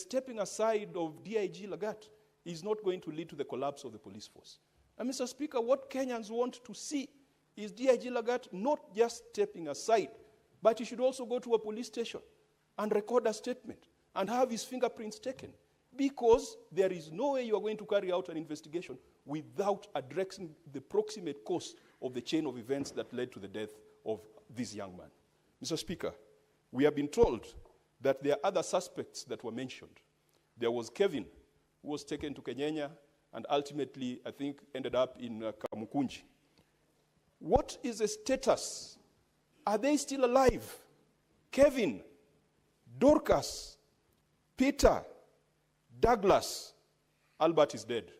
stepping aside of DIG Lagat is not going to lead to the collapse of the police force. And Mr. Speaker, what Kenyans want to see is DIG Lagat not just stepping aside, but he should also go to a police station and record a statement and have his fingerprints taken, because there is no way you are going to carry out an investigation without addressing the proximate cause of the chain of events that led to the death of this young man. Mr. Speaker, we have been told that there are other suspects that were mentioned. There was Kevin, who was taken to Kenyanya and ultimately, I think, ended up in Kamukunji. What is the status? Are they still alive? Kevin, Dorcas, Peter, Douglas, Albert is dead.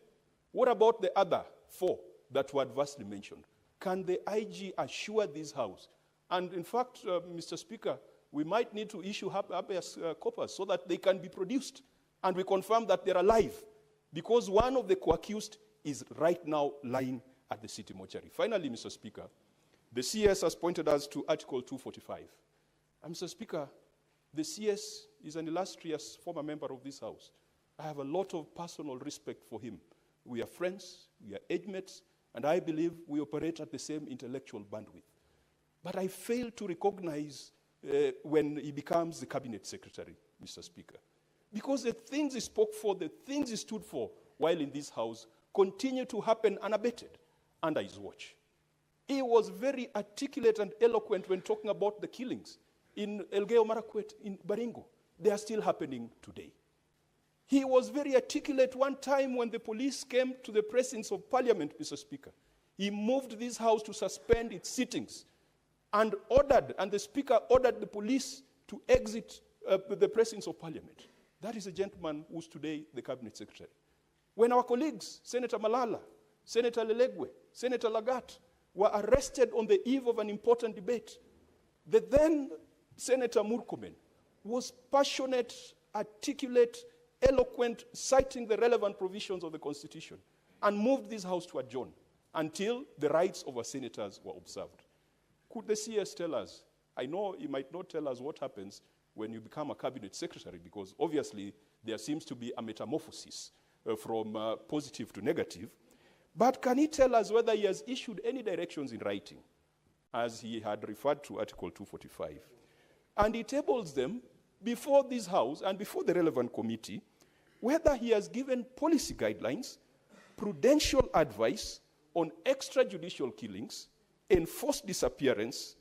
What about the other 4 that were adversely mentioned? Can the IG assure this House? And in fact, Mr. Speaker, we might need to issue habeas corpus so that they can be produced and we confirm that they're alive, because one of the co-accused is right now lying at the city mortuary. Finally, Mr. Speaker, the CS has pointed us to Article 245. And Mr. Speaker, the CS is an illustrious former member of this House. I have a lot of personal respect for him. We are friends, we are age mates, and I believe we operate at the same intellectual bandwidth. But I fail to recognize when he becomes the cabinet secretary, Mr. Speaker. Because the things he spoke for, the things he stood for while in this House continue to happen unabated under his watch. He was very articulate and eloquent when talking about the killings in Elgeyo Marakwet, in Baringo. They are still happening today. He was very articulate one time when the police came to the presence of Parliament, Mr. Speaker. He moved this House to suspend its sittings and the Speaker ordered the police to exit the presence of Parliament. That is a gentleman who's today the Cabinet Secretary. When our colleagues, Senator Malala, Senator Lelegwe, Senator Lagat, were arrested on the eve of an important debate, the then Senator Murkomen was passionate, articulate, eloquent, citing the relevant provisions of the Constitution, and moved this House to adjourn until the rights of our senators were observed. Could the CS tell us? I know he might not tell us what happens when you become a cabinet secretary, because obviously there seems to be a metamorphosis from positive to negative. But can he tell us whether he has issued any directions in writing, as he had referred to Article 245? And he tables them before this House and before the relevant committee, whether he has given policy guidelines, prudential advice on extrajudicial killings, enforced disappearance,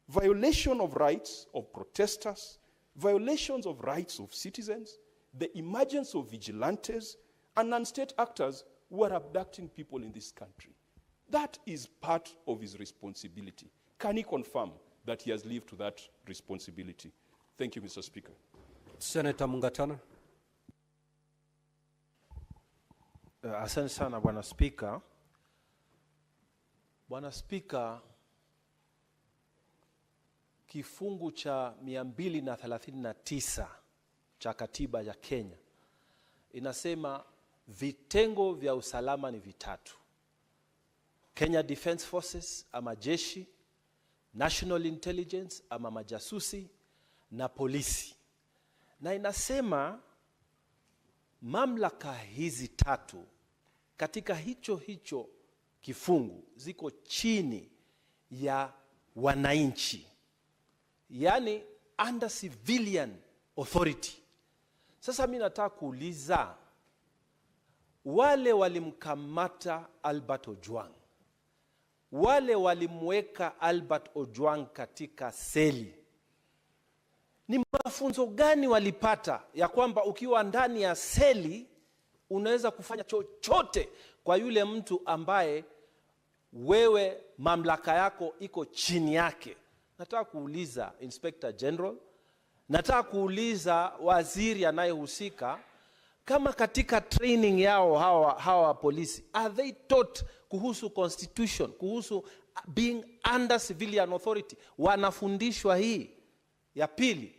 violation of rights of protesters, violations of rights of citizens, the emergence of vigilantes, and non-state actors who are abducting people in this country. That is part of his responsibility. Can he confirm that he has lived to that responsibility? Thank you, Mr. Speaker. Senator Mungatana. Asante sana Bwana Speaker. Bwana Speaker, kifungu cha 239 cha katiba ya Kenya inasema vitengo vya usalama ni vitatu: Kenya Defence Forces ama jeshi, National Intelligence ama majasusi, na polisi. Na inasema mamlaka hizi tatu katika hicho kifungu ziko chini ya wananchi, yani under civilian authority. Sasa mimi nataka kuuliza, wale walimkamata Albert Ojwang, wale walimweka Albert Ojwang katika seli, ni mafunzo gani walipata ya kwamba ukiwa ndani ya seli unaweza kufanya chochote kwa yule mtu ambaye wewe mamlaka yako iko chini yake? Nataka kuuliza Inspector General, nataka kuuliza waziri anayehusika, kama katika training yao hawa polisi, are they taught kuhusu constitution, kuhusu being under civilian authority? Wanafundishwa hii? Ya pili,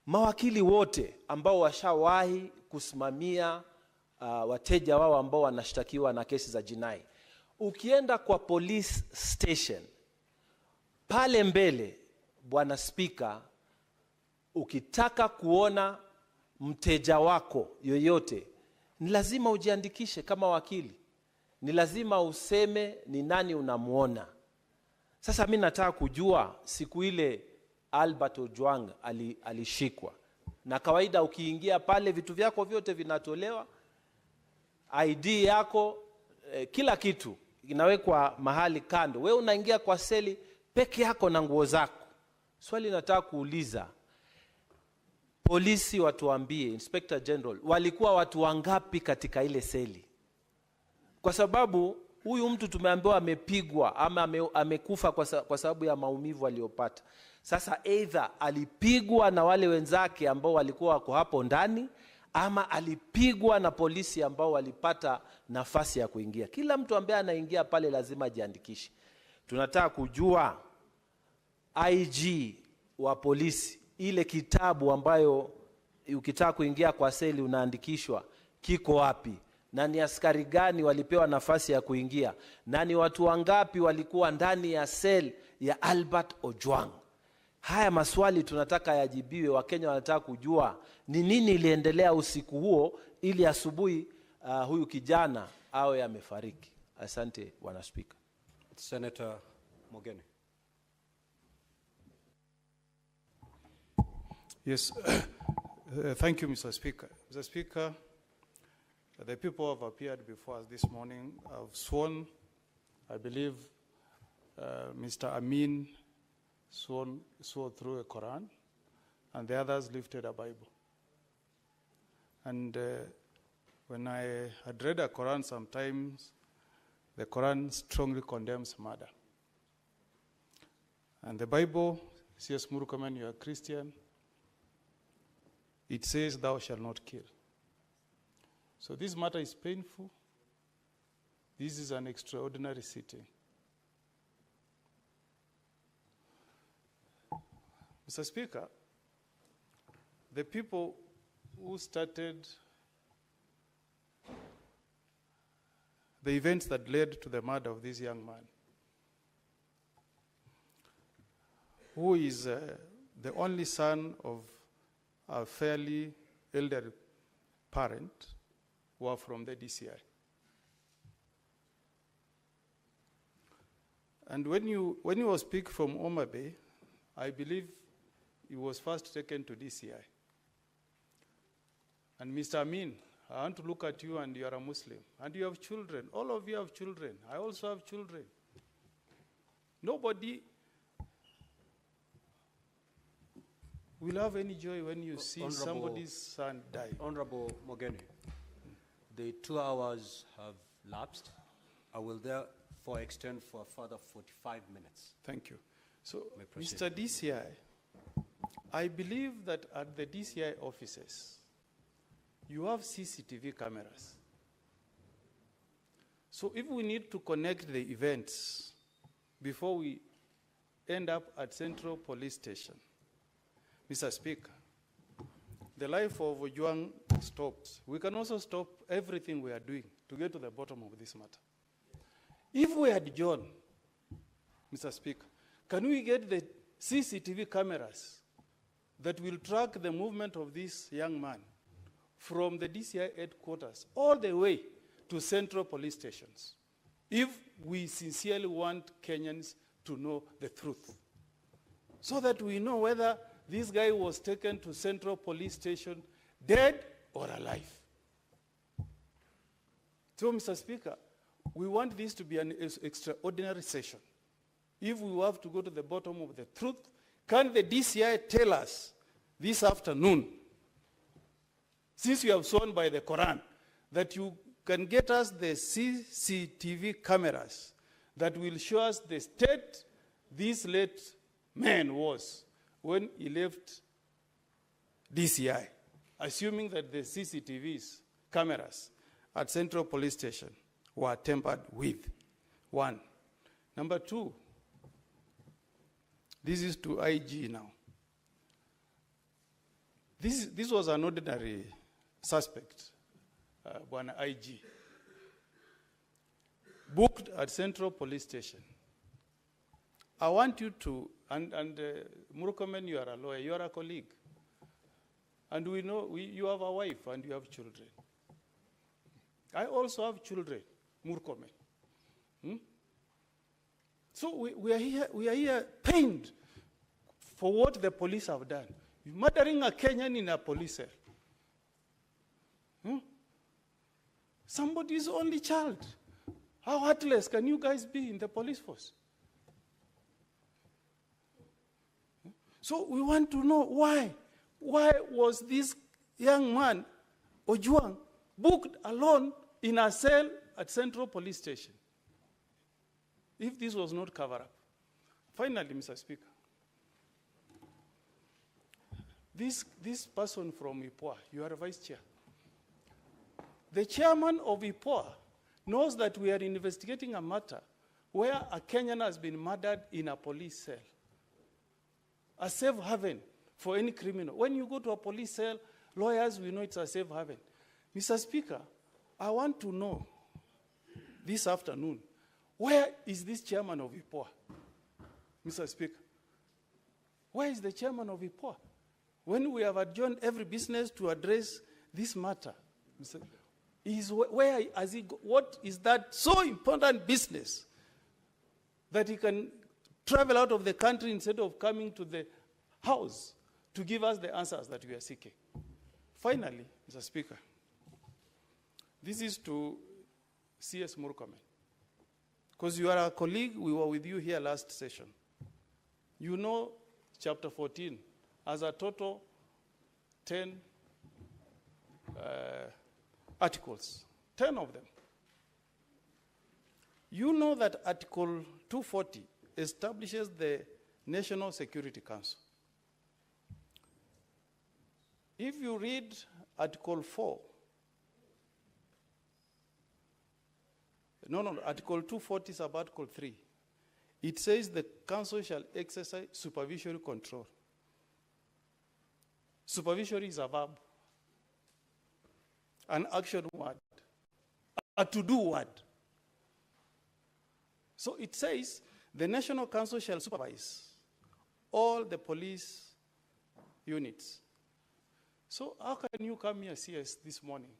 mawakili wote ambao washawahi kusimamia wateja wao ambao wanashtakiwa na kesi za jinai, ukienda kwa police station pale mbele, Bwana Speaker, ukitaka kuona mteja wako yoyote, ni lazima ujiandikishe kama wakili. Ni lazima useme ni nani unamuona. Sasa mimi nataka kujua siku ile Albert Ojwang alishikwa. Na kawaida ukiingia pale vitu vyako vyote vinatolewa, ID yako, kila kitu inawekwa mahali kando. Wewe unaingia kwa seli peke yako na nguo zako. Swali nataka kuuliza, polisi watuambie, Inspector General, walikuwa watu wangapi katika ile seli? Kwa sababu huyu mtu tumeambiwa amepigwa ama amekufa kwa sababu ya maumivu aliyopata. Sasa either alipigwa na wale wenzake ambao walikuwa wako hapo ndani, ama alipigwa na polisi ambao walipata nafasi ya kuingia. Kila mtu ambaye anaingia pale lazima ajiandikishe. Tunataka kujua IG wa polisi, ile kitabu ambayo ukitaka kuingia kwa seli unaandikishwa, kiko wapi? Na ni askari gani walipewa nafasi ya kuingia? Na ni watu wangapi walikuwa ndani ya seli ya Albert Ojwang? Haya maswali tunataka yajibiwe. Wakenya wanataka kujua ni nini iliendelea usiku huo ili asubuhi huyu kijana awe amefariki. Asante Bwana Speaker. Senator Mogeni. Yes, thank you, Mr. Speaker. Mr. Speaker, the people who have appeared before us this morning have sworn, I believe Mr. Amin swore through a Quran, and the others lifted a Bible. And when I had read a Quran, sometimes the Quran strongly condemns murder. And the Bible, C.S. Murkomen, you are a Christian, it says, thou shalt not kill. So this matter is painful. This is an extraordinary sitting. Mr. Speaker, the people who started the events that led to the murder of this young man, who is the only son of a fairly elderly parent, who are from the DCI. And when you was picked from Homa Bay, I believe he was first taken to DCI. And Mr. Amin, I want to look at you, and you are a Muslim, and you have children. All of you have children. I also have children. Nobody will have any joy when you see somebody's son die. Honorable Mogeni, the 2 hours have lapsed. I will therefore extend for a further 45 minutes. Thank you. So, Mr. DCI, I believe that at the DCI offices, you have CCTV cameras. So if we need to connect the events before we end up at Central Police Station, Mr. Speaker, the life of Ojwang stops. We can also stop everything we are doing to get to the bottom of this matter. If we had John, Mr. Speaker, can we get the CCTV cameras that will track the movement of this young man from the DCI headquarters all the way to Central Police Stations, if we sincerely want Kenyans to know the truth, so that we know whether this guy was taken to Central Police Station dead or alive? So, Mr. Speaker, we want this to be an extraordinary session. If we have to go to the bottom of the truth, can the DCI tell us this afternoon, since you have sworn by the Quran, that you can get us the CCTV cameras that will show us the state this late man was when he left DCI, assuming that the CCTVs cameras at Central Police Station were tampered with? One. Number two, this is to IG now. This was an ordinary suspect, Bwana IG, booked at Central Police Station. I want you to, and Murkomen, you are a lawyer, you are a colleague. And we know you have a wife and you have children. I also have children, Murkomen. So we are here pained for what the police have done. Murdering a Kenyan in a police cell. Somebody's only child. How heartless can you guys be in the police force? So we want to know why. Why was this young man, Ojwang, booked alone in a cell at Central Police Station? If this was not covered up. Finally, Mr. Speaker, this person from IPOA, you are a vice chair. The chairman of IPOA knows that we are investigating a matter where a Kenyan has been murdered in a police cell. A safe haven for any criminal. When you go to a police cell, lawyers will know it's a safe haven. Mr. Speaker, I want to know this afternoon, where is this chairman of IPOA? Mr. Speaker, where is the chairman of IPOA? When we have adjourned every business to address this matter, what is that so important business that he can travel out of the country instead of coming to the house to give us the answers that we are seeking? Finally, Mr. Speaker, this is to CS Murkomen. Because you are a colleague, we were with you here last session. You know chapter 14 as a total 10 articles, 10 of them. You know that Article 240 establishes the National Security Council. If you read Article 4, Article 240 is about Article 3. It says the council shall exercise supervisory control. Supervisory is a verb. An action word. A to-do word. So it says the National Council shall supervise all the police units. So how can you come here, CS, this morning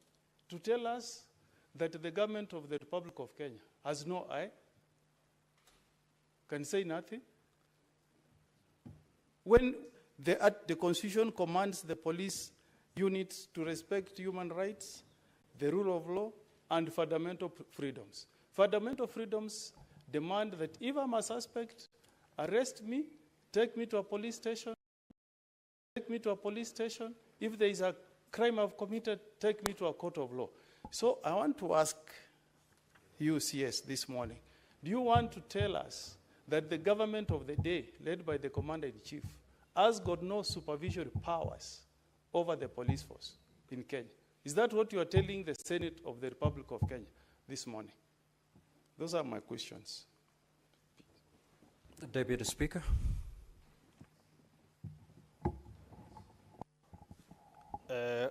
to tell us that the government of the Republic of Kenya has no eye? Can say nothing? When the Constitution commands the police units to respect human rights, the rule of law, and fundamental freedoms. Fundamental freedoms demand that if I'm a suspect, arrest me, take me to a police station, If there is a crime I've committed, take me to a court of law. So I want to ask you, CS, this morning, do you want to tell us that the government of the day, led by the Commander-in-Chief, has got no supervisory powers over the police force in Kenya? Is that what you are telling the Senate of the Republic of Kenya this morning? Those are my questions. Deputy Speaker.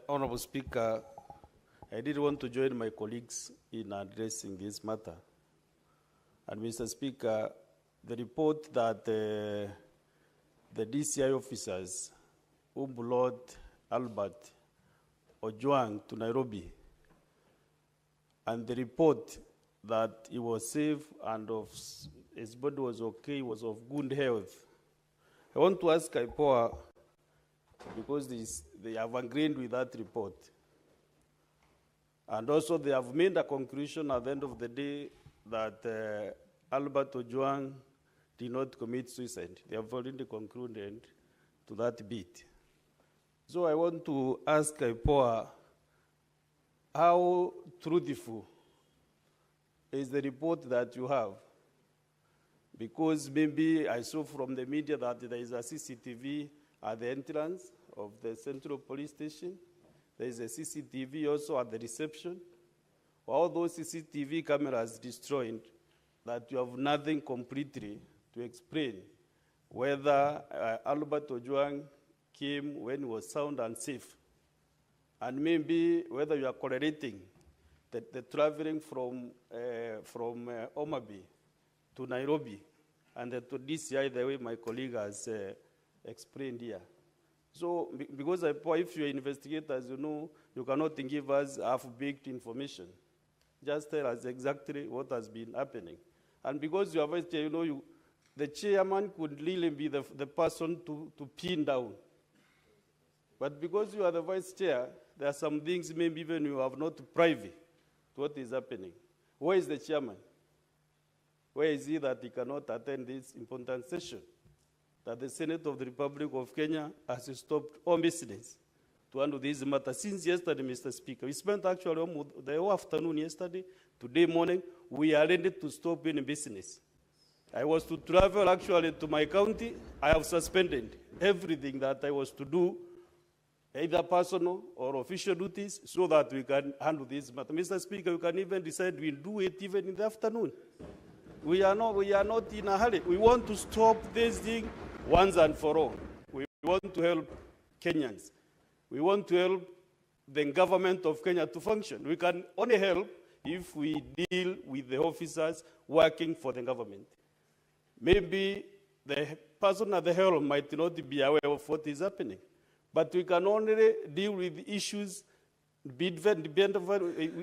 Honorable Speaker, I did want to join my colleagues in addressing this matter. And Mr. Speaker, the report that the DCI officers who brought Albert Ojwang to Nairobi, and the report that he was safe and his body was okay, was of good health. I want to ask IPOA, because they have agreed with that report. And also they have made a conclusion at the end of the day that Albert Ojwang did not commit suicide. They have already concluded to that bit. So I want to ask IPOA, how truthful is the report that you have? Because maybe I saw from the media that there is a CCTV at the entrance of the Central Police Station. There is a CCTV also at the reception. All those CCTV cameras destroyed, that you have nothing completely to explain whether Albert Ojwang came when he was sound and safe. And maybe whether you are correlating the traveling from Omagh to Nairobi and to DCI, the way my colleague has explained here. So, because if you're investigators, you know, you cannot give us half-baked information. Just tell us exactly what has been happening. And because you are vice chair, you know, the chairman could really be the person to pin down. But because you are the vice chair, there are some things maybe even you have not privy to what is happening. Where is the chairman? Where is he that he cannot attend this important session? That the Senate of the Republic of Kenya has stopped all business to handle this matter since yesterday, Mr. Speaker. We spent actually the whole afternoon yesterday, today morning, we are ready to stop any business. I was to travel actually to my county. I have suspended everything that I was to do, either personal or official duties, so that we can handle this matter. Mr. Speaker, we can even decide we'll do it even in the afternoon. We are not in a hurry. We want to stop this thing once and for all. We want to help Kenyans. We want to help the government of Kenya to function. We can only help if we deal with the officers working for the government. Maybe the person at the helm might not be aware of what is happening, but we can only deal with issues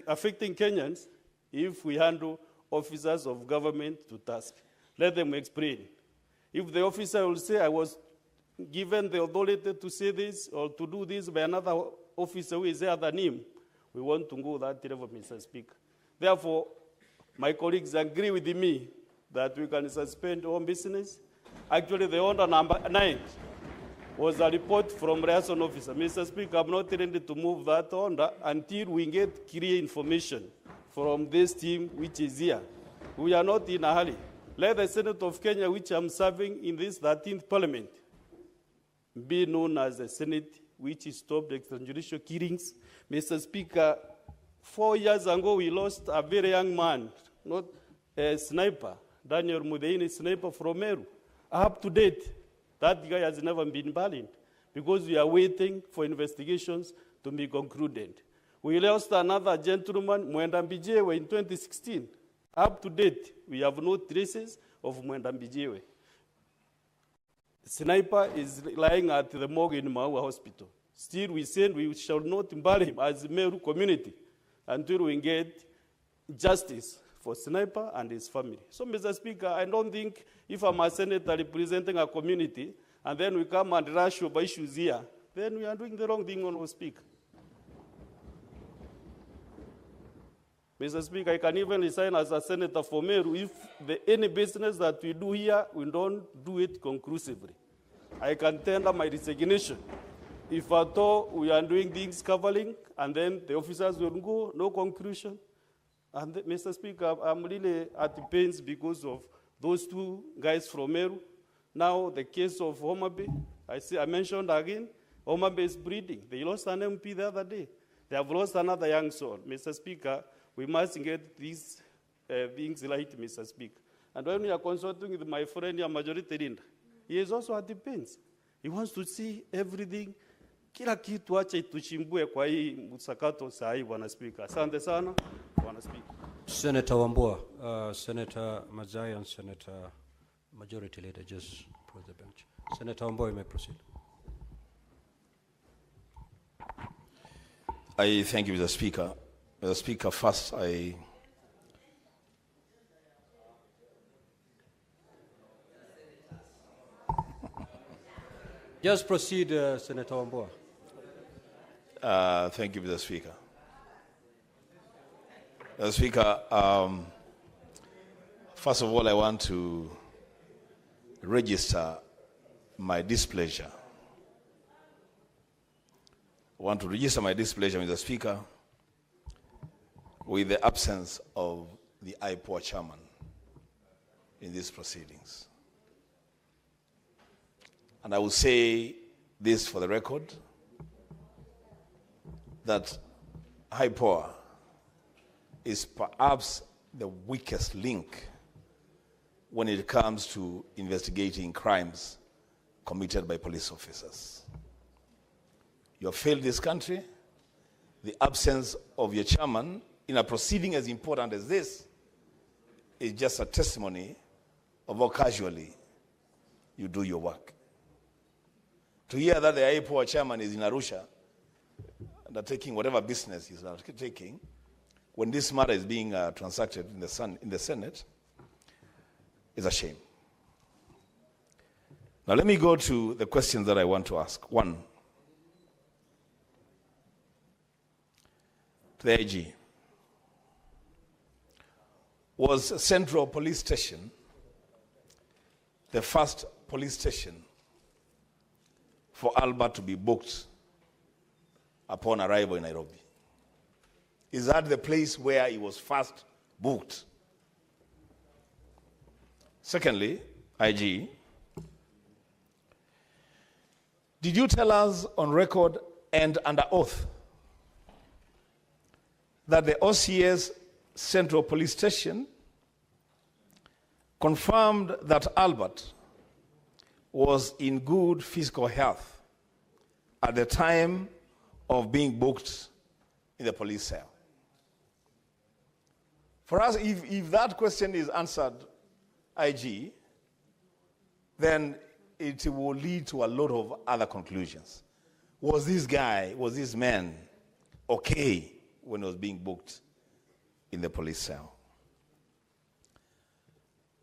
affecting Kenyans if we handle officers of government to task. Let them explain. If the officer will say, I was given the authority to say this or to do this by another officer who is there than him, we want to go that level, Mr. Speaker. Therefore, my colleagues agree with me that we can suspend all business. Actually, the order number 9 was a report from liaison officer. Mr. Speaker, I'm not ready to move that order until we get clear information from this team which is here. We are not in a hurry. Let the Senate of Kenya, which I'm serving in this 13th Parliament, be known as the Senate which stopped extrajudicial killings. Mr. Speaker, 4 years ago we lost a very young man, not a sniper, Daniel Mudeini, sniper from Meru. Up to date, that guy has never been banned because we are waiting for investigations to be concluded. We lost another gentleman, Mwenda Mbijewe, in 2016. Up to date, we have no traces of Mwenda Mbijewe. Sniper is lying at the morgue in Maua Hospital. Still, we said we shall not bury him as a Meru community until we get justice for Sniper and his family. So, Mr. Speaker, I don't think if I'm a senator representing a community and then we come and rush over issues here, then we are doing the wrong thing when we speak. Mr. Speaker, I can even resign as a senator for Meru if any business that we do here, we don't do it conclusively. I can tender my resignation. If at all we are doing things covering, and then the officers will go, no conclusion. And Mr. Speaker, I'm really at the pains because of those 2 guys from Meru. Now the case of Homa Bay, I mentioned again, Homa Bay is breeding. They lost an MP the other day. They have lost another young soul. Mr. Speaker, we must get these things right, Mr. Speaker. And when we are consulting with my friend, your majority leader, he is also at the pains. He wants to see everything. Kila kitu acha tuchimbue kwa hii msakato saa hii, Bwana Speaker. Asante sana, Bwana Speaker. Senator Wambua, Senator Mazai and Senator Majority Leader just approach the bench. Senator Wambua, you may proceed. I thank you, Mr. Speaker. Mr. Speaker, first Just proceed, Senator Wambua. Thank you, Mr. Speaker. Mr. Speaker, first of all, I want to register my displeasure. I want to register my displeasure, Mr. Speaker, with the absence of the IPOA chairman in these proceedings. And I will say this for the record, that IPOA is perhaps the weakest link when it comes to investigating crimes committed by police officers. You have failed this country. The absence of your chairman in a proceeding as important as this is just a testimony of how casually you do your work. To hear that the IPOA chairman is in Arusha, undertaking whatever business he's undertaking, when this matter is being transacted in the Senate, is a shame. Now let me go to the questions that I want to ask. One, to the AG. Was Central Police Station the first police station for Albert to be booked upon arrival in Nairobi? Is that the place where he was first booked? Secondly, IG, did you tell us on record and under oath that the OCS Central Police Station confirmed that Albert was in good physical health at the time of being booked in the police cell? For us, if that question is answered, IG, then it will lead to a lot of other conclusions. Was this man okay when he was being booked in the police cell?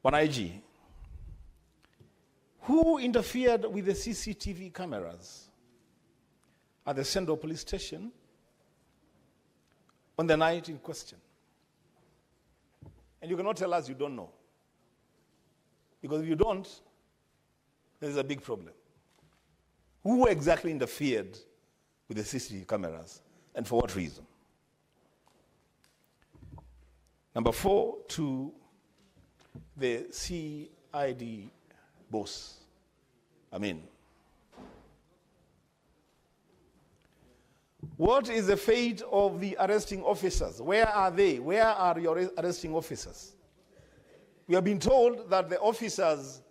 One IG, who interfered with the CCTV cameras at the Central Police Station on the night in question? And you cannot tell us you don't know. Because if you don't, there's a big problem. Who exactly interfered with the CCTV cameras and for what reason? Number 4, to the CID boss. What is the fate of the arresting officers? Where are they? Where are your arresting officers? We have been told that the officers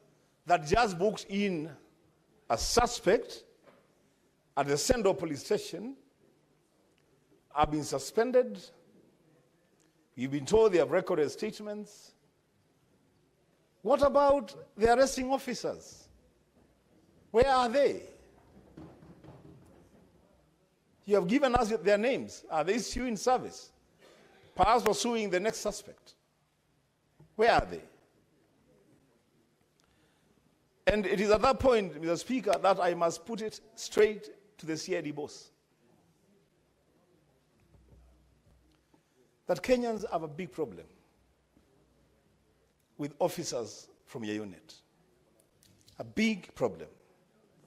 that just booked in a suspect at the Central Police Station have been suspended. You've been told they have recorded statements. What about the arresting officers? Where are they? You have given us their names. Are they still in service? Perhaps pursuing the next suspect. Where are they? And it is at that point, Mr. Speaker, that I must put it straight to the CID boss. That Kenyans have a big problem with officers from your unit. A big problem.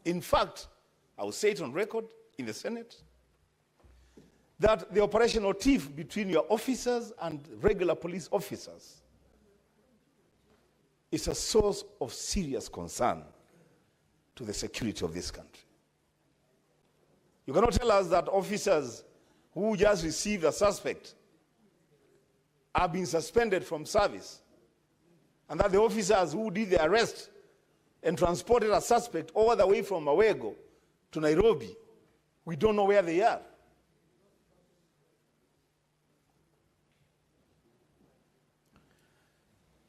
In fact, I will say it on record in the Senate, that the operational tiff between your officers and regular police officers is a source of serious concern to the security of this country. You cannot tell us that officers who just received a suspect have been suspended from service, and that the officers who did the arrest and transported a suspect all the way from Awego to Nairobi, we don't know where they are.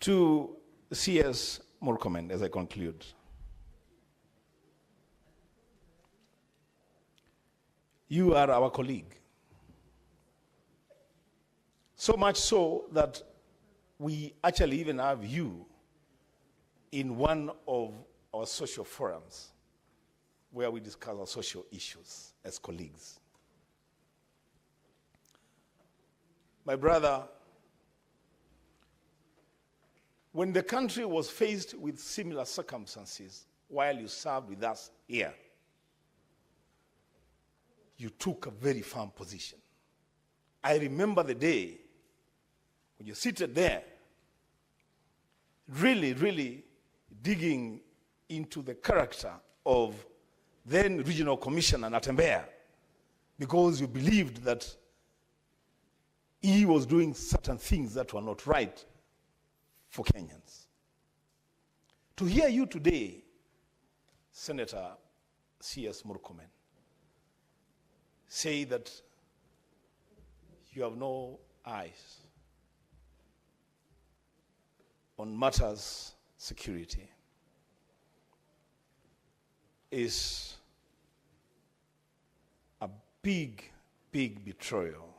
To CS Murkomen, as I conclude. You are our colleague. So much so that we actually even have you in one of our social forums where we discuss our social issues as colleagues. My brother, when the country was faced with similar circumstances while you served with us here, you took a very firm position. I remember the day when you seated there, really digging into the character of then Regional Commissioner Natembeya, because you believed that he was doing certain things that were not right for Kenyans. To hear you today, Senator C.S. Murkomen, say that you have no eyes on matters security is big, big betrayal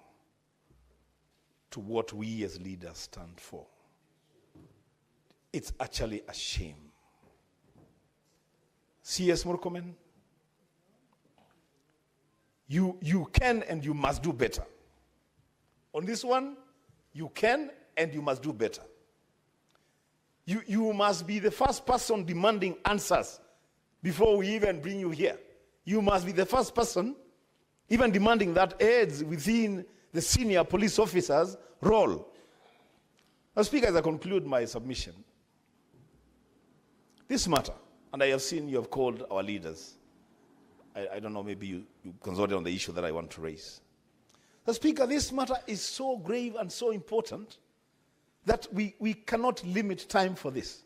to what we as leaders stand for. It's actually a shame. C.S. Murkomen, you can and you must do better. On this one, you can and you must do better. You must be the first person demanding answers before we even bring you here. You must be the first person even demanding that aids within the senior police officer's role. Now, Speaker, as I conclude my submission, this matter, and I have seen you have called our leaders. I don't know, maybe you consulted on the issue that I want to raise. The Speaker, this matter is so grave and so important that we cannot limit time for this.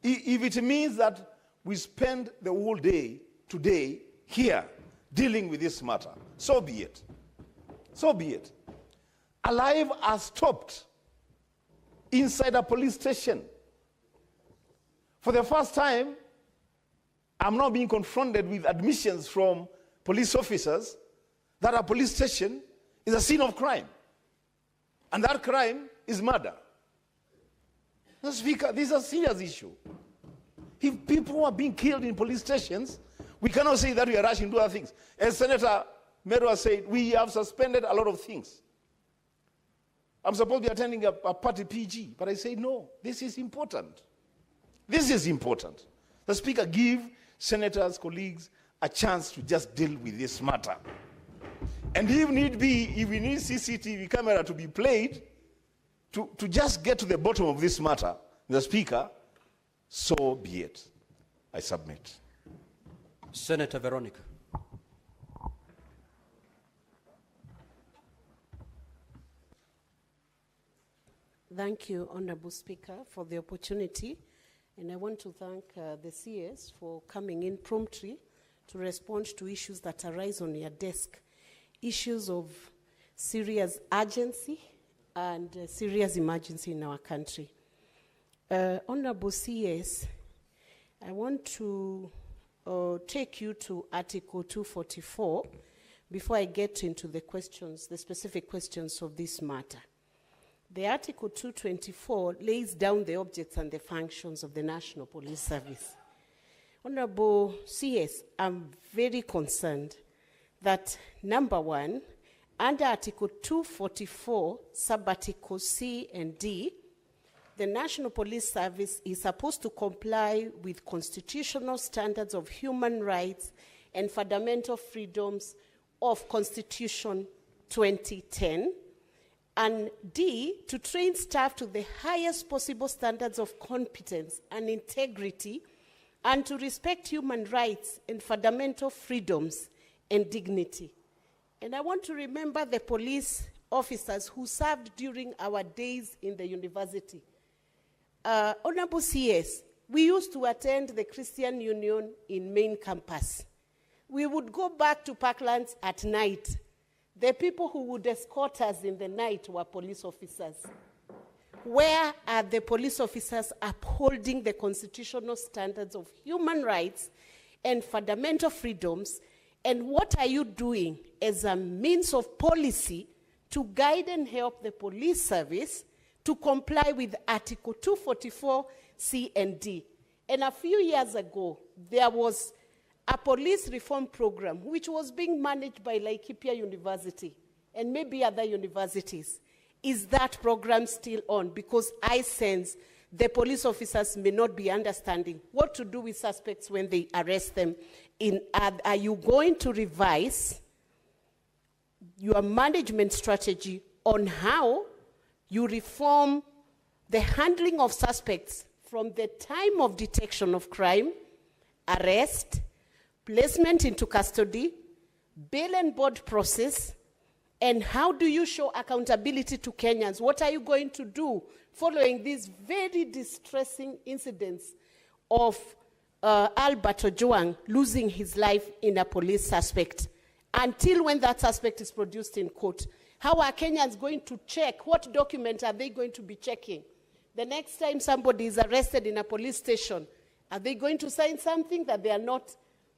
If it means that we spend the whole day today here dealing with this matter, so be it. So be it. A life has stopped inside a police station. For the first time, I'm now being confronted with admissions from police officers that a police station is a scene of crime. And that crime is murder. Mr. Speaker, this is a serious issue. If people are being killed in police stations, we cannot say that we are rushing to other things. As Senator Merwa said, we have suspended a lot of things. I'm supposed to be attending a party PG, but I say, no, this is important. This is important. The Speaker, give senators, colleagues, a chance to just deal with this matter. And if need be, if we need CCTV camera to be played, to just get to the bottom of this matter, the Speaker, so be it. I submit. Senator Veronica. Thank you, Honorable Speaker, for the opportunity. And I want to thank the CS for coming in promptly to respond to issues that arise on your desk. Issues of serious urgency and serious emergency in our country. Honorable CS, I want to take you to Article 244 before I get into the questions, the specific questions of this matter. The Article 224 lays down the objects and the functions of the National Police Service. Honorable CS, I'm very concerned that, number one, under Article 244, sub-articles C and D, the National Police Service is supposed to comply with constitutional standards of human rights and fundamental freedoms of Constitution 2010, and D, to train staff to the highest possible standards of competence and integrity, and to respect human rights and fundamental freedoms and dignity. And I want to remember the police officers who served during our days in the university. Honorable CS, we used to attend the Christian Union in main campus. We would go back to Parklands at night. The people who would escort us in the night were police officers. Where are the police officers upholding the constitutional standards of human rights and fundamental freedoms? And what are you doing as a means of policy to guide and help the police service to comply with Article 244 C and D? And a few years ago, there was a police reform program which was being managed by Laikipia University and maybe other universities. Is that program still on? Because I sense the police officers may not be understanding what to do with suspects when they arrest them. Are you going to revise your management strategy on how you reform the handling of suspects from the time of detection of crime, arrest, placement into custody, bail and board process, and how do you show accountability to Kenyans? What are you going to do following these very distressing incidents of Albert Ojwang losing his life in a police suspect? Until when that suspect is produced in court, how are Kenyans going to check? What document are they going to be checking? The next time somebody is arrested in a police station, are they going to sign something that they are not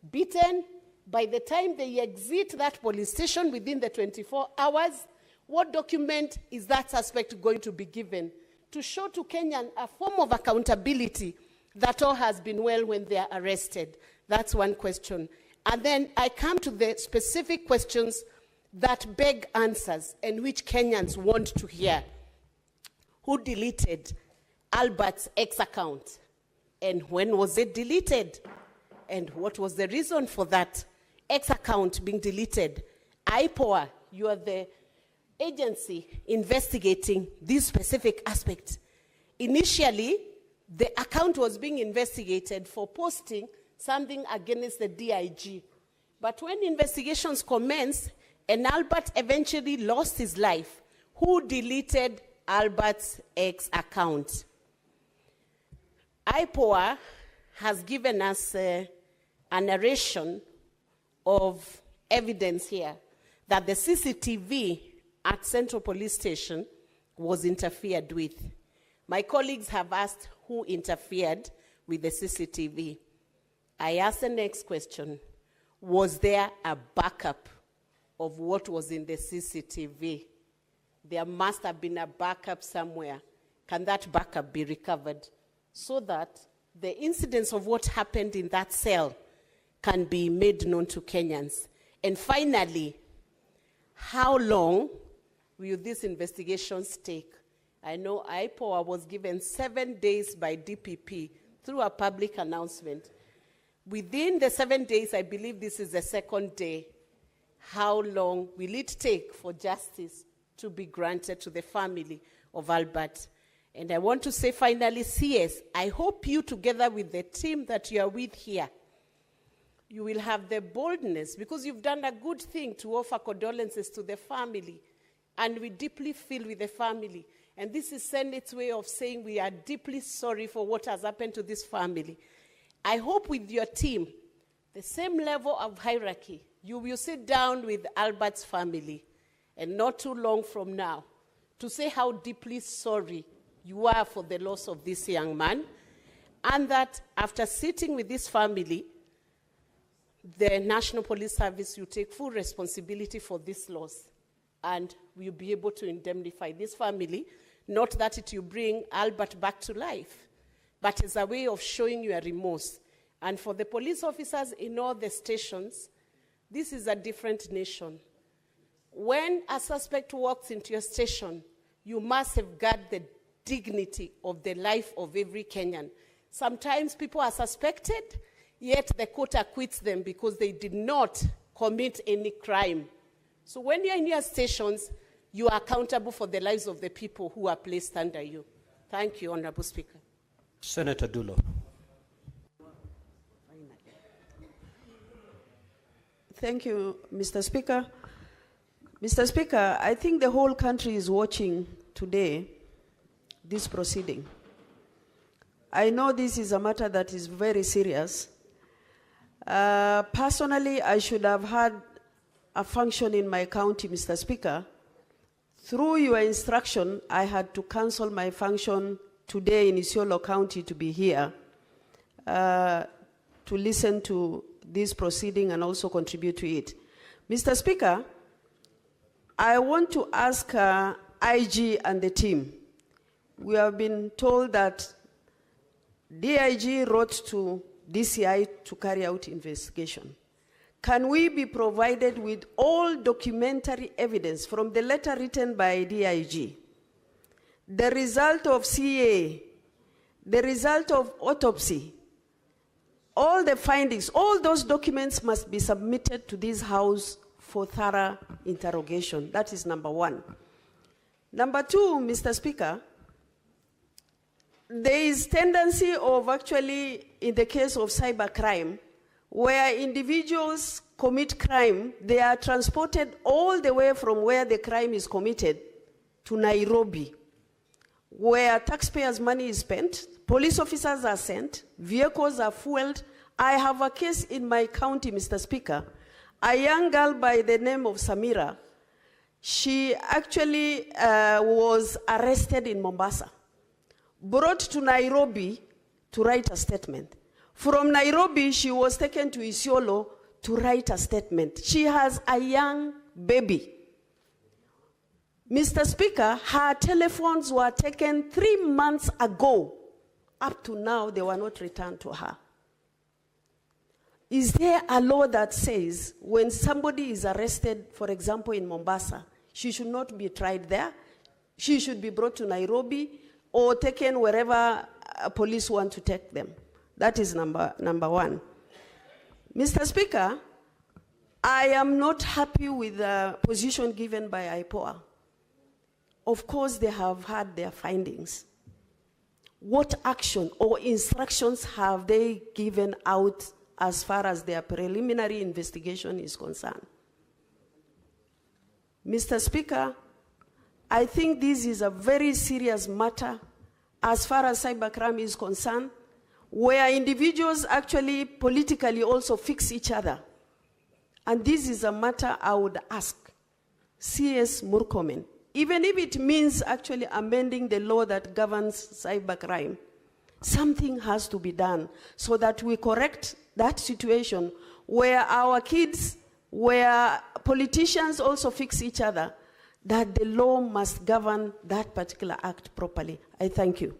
beaten By the time they exit that police station within the 24 hours, what document is that suspect going to be given to show to Kenyan a form of accountability that all has been well when they are arrested? That's one question. And then I come to the specific questions that beg answers and which Kenyans want to hear. Who deleted Albert's X account? And when was it deleted? And what was the reason for that X account being deleted? IPOA, you are the agency investigating this specific aspect. Initially, the account was being investigated for posting something against the DIG. But when investigations commenced and Albert eventually lost his life, who deleted Albert's X account? IPOA has given us a narration of evidence here that the CCTV at Central Police Station was interfered with. My colleagues have asked who interfered with the CCTV. I ask the next question. Was there a backup of what was in the CCTV? There must have been a backup somewhere. Can that backup be recovered so that the incidents of what happened in that cell can be made known to Kenyans? And finally, how long will these investigations take? I know IPOA was given 7 days by DPP through a public announcement. Within the 7 days, I believe this is the second day. How long will it take for justice to be granted to the family of Albert? And I want to say finally, CS, I hope you, together with the team that you are with here, you will have the boldness, because you've done a good thing to offer condolences to the family, and we deeply feel with the family. And this is Senate's way of saying we are deeply sorry for what has happened to this family. I hope with your team, the same level of hierarchy, you will sit down with Albert's family, and not too long from now, to say how deeply sorry you are for the loss of this young man, and that after sitting with this family, the National Police Service will take full responsibility for this loss, and will be able to indemnify this family, not that it will bring Albert back to life, but as a way of showing you a remorse. And for the police officers in all the stations, this is a different nation. When a suspect walks into your station, you must safeguard the dignity of the life of every Kenyan. Sometimes people are suspected, yet the court acquits them because they did not commit any crime. So when you're in your stations, you are accountable for the lives of the people who are placed under you. Thank you, Honorable Speaker. Senator Dulo. Thank you, Mr. Speaker. Mr. Speaker, I think the whole country is watching today this proceeding. I know this is a matter that is very serious. Personally, I should have had a function in my county, Mr. Speaker. Through your instruction, I had to cancel my function today in Isiolo County to be here to listen to this proceeding and also contribute to it. Mr. Speaker, I want to ask IG and the team. We have been told that DIG wrote to DCI to carry out investigation. Can we be provided with all documentary evidence from the letter written by DIG, the result of CA, the result of autopsy, all the findings, all those documents must be submitted to this House for thorough interrogation. That is number one. Number two, Mr. Speaker, there is tendency of actually, in the case of cybercrime, where individuals commit crime, they are transported all the way from where the crime is committed to Nairobi, where taxpayers' money is spent, police officers are sent, vehicles are fueled. I have a case in my county, Mr. Speaker, a young girl by the name of Samira. She actually was arrested in Mombasa, brought to Nairobi to write a statement. From Nairobi, she was taken to Isiolo to write a statement. She has a young baby. Mr. Speaker, her telephones were taken 3 months ago. Up to now, they were not returned to her. Is there a law that says when somebody is arrested, for example, in Mombasa, she should not be tried there? She should be brought to Nairobi or taken wherever police want to take them. That is number one. Mr. Speaker, I am not happy with the position given by IPOA. Of course, they have had their findings. What action or instructions have they given out as far as their preliminary investigation is concerned? Mr. Speaker, I think this is a very serious matter as far as cybercrime is concerned, where individuals actually politically also fix each other. And this is a matter I would ask CS Murkomen, even if it means actually amending the law that governs cybercrime, something has to be done so that we correct that situation where our kids, where politicians also fix each other, that the law must govern that particular act properly. I thank you.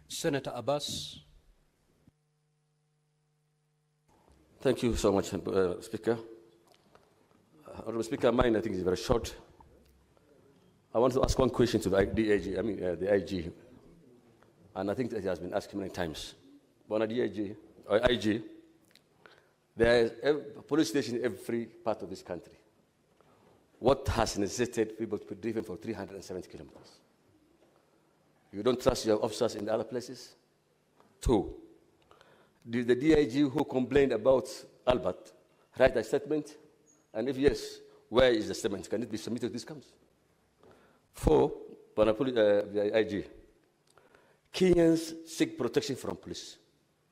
Senator Abbas. Thank you so much, Speaker. Honourable Speaker, mine I think is very short. I want to ask one question to the the IG, and I think that it has been asked many times. But on the IG, there is a police station in every part of this country. What has necessitated people to be driven for 370 kilometers? You don't trust your officers in the other places? 2, did the DIG who complained about Albert write a statement? And if yes, where is the statement? Can it be submitted to this council? 4, the IG, Kenyans seek protection from police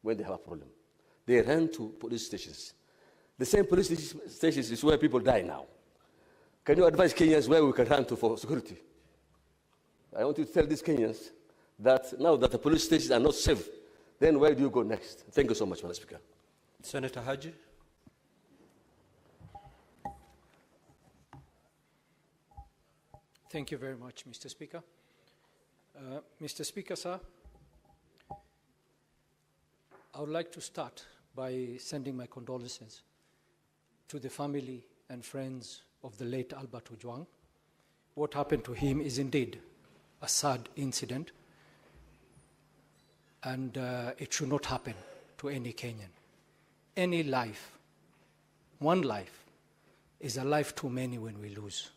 when they have a problem. They run to police stations. The same police stations is where people die now. Can you advise Kenyans where we can run to for security? I want you to tell these Kenyans that now that the police stations are not safe, then where do you go next? Thank you so much, Mr. Speaker. Senator Haji. Thank you very much, Mr. Speaker. Mr. Speaker, sir, I would like to start by sending my condolences to the family and friends of the late Albert Ojwang. What happened to him is indeed a sad incident, and it should not happen to any Kenyan. Any life, one life, is a life too many when we lose.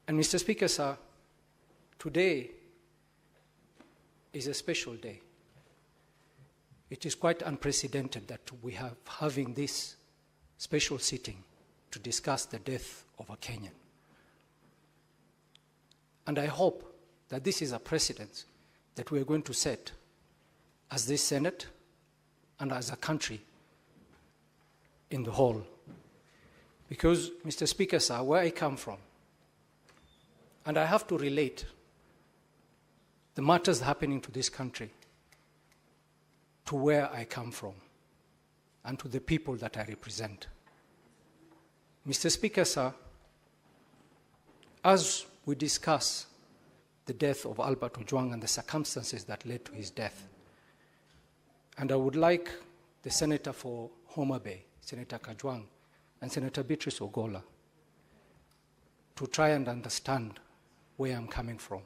And Mr. Speaker, sir, today is a special day. It is quite unprecedented that we are having this special sitting to discuss the death of a Kenyan. And I hope that this is a precedent that we are going to set as this Senate and as a country in the whole. Because, Mr. Speaker, sir, where I come from, and I have to relate the matters happening to this country to where I come from and to the people that I represent. Mr. Speaker, sir, as we discuss the death of Albert Ojwang and the circumstances that led to his death, and I would like the Senator for Homa Bay, Senator Kajwang, and Senator Beatrice Ogola to try and understand where I'm coming from.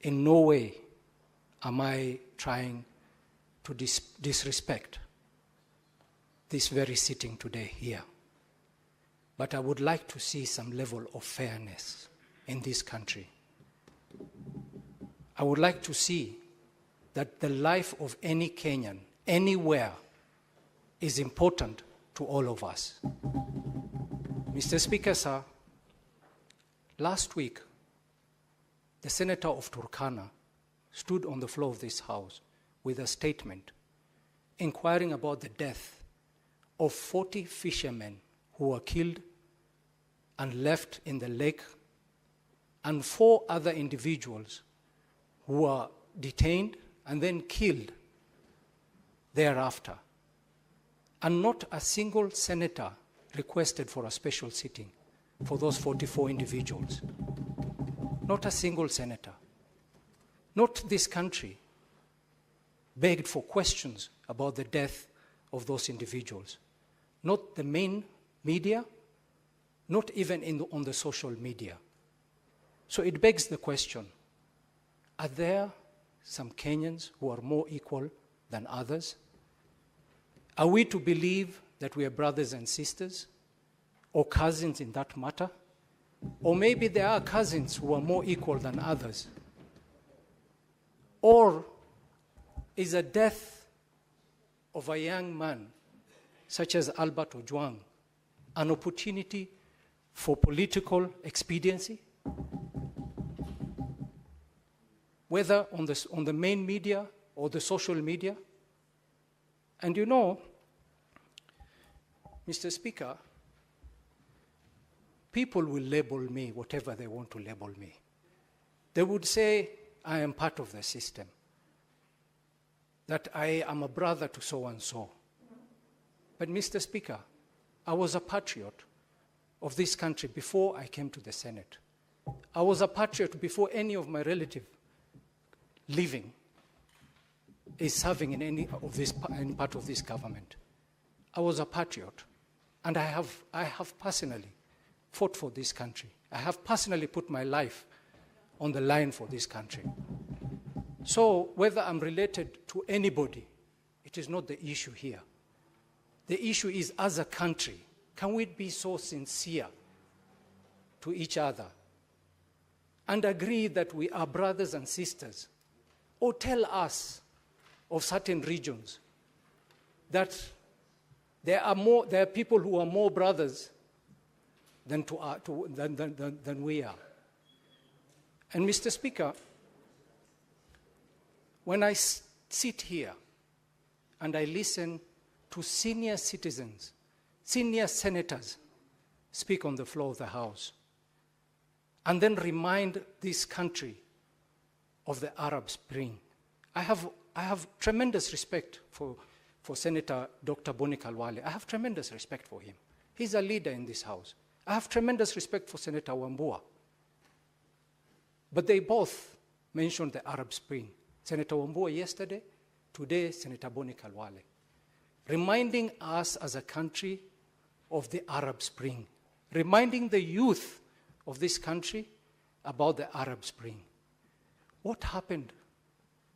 In no way am I trying to disrespect this very sitting today here. But I would like to see some level of fairness in this country. I would like to see that the life of any Kenyan, anywhere, is important to all of us. Mr. Speaker, sir, last week, the Senator of Turkana stood on the floor of this House with a statement inquiring about the death of 40 fishermen who were killed and left in the lake, and 4 other individuals who were detained and then killed thereafter. And not a single senator requested for a special sitting for those 44 individuals. Not a single senator. Not this country begged for questions about the death of those individuals. Not the main media, not even on the social media. So it begs the question, are there some Kenyans who are more equal than others? Are we to believe that we are brothers and sisters, or cousins in that matter? Or maybe there are cousins who are more equal than others. Or is a death of a young man, such as Albert Ojwang, an opportunity for political expediency? Whether on the main media or the social media? And you know, Mr. Speaker, people will label me whatever they want to label me. They would say I am part of the system, that I am a brother to so-and-so. But Mr. Speaker, I was a patriot of this country before I came to the Senate. I was a patriot before any of my relatives living is serving in any part of this government. I was a patriot, and I have personally fought for this country. I have personally put my life on the line for this country. So whether I'm related to anybody, it is not the issue here. The issue is, as a country, can we be so sincere to each other and agree that we are brothers and sisters? Or tell us of certain regions that there are people who are more brothers than we are. And Mr. Speaker, when I sit here and I listen to senior citizens, senior senators speak on the floor of the House, and then remind this country of the Arab Spring, I have tremendous respect for Senator Dr. Boni Khalwale. I have tremendous respect for him. He's a leader in this House. I have tremendous respect for Senator Wambua. But they both mentioned the Arab Spring. Senator Wambua yesterday, today Senator Boni Khalwale, reminding us as a country of the Arab Spring, reminding the youth of this country about the Arab Spring. What happened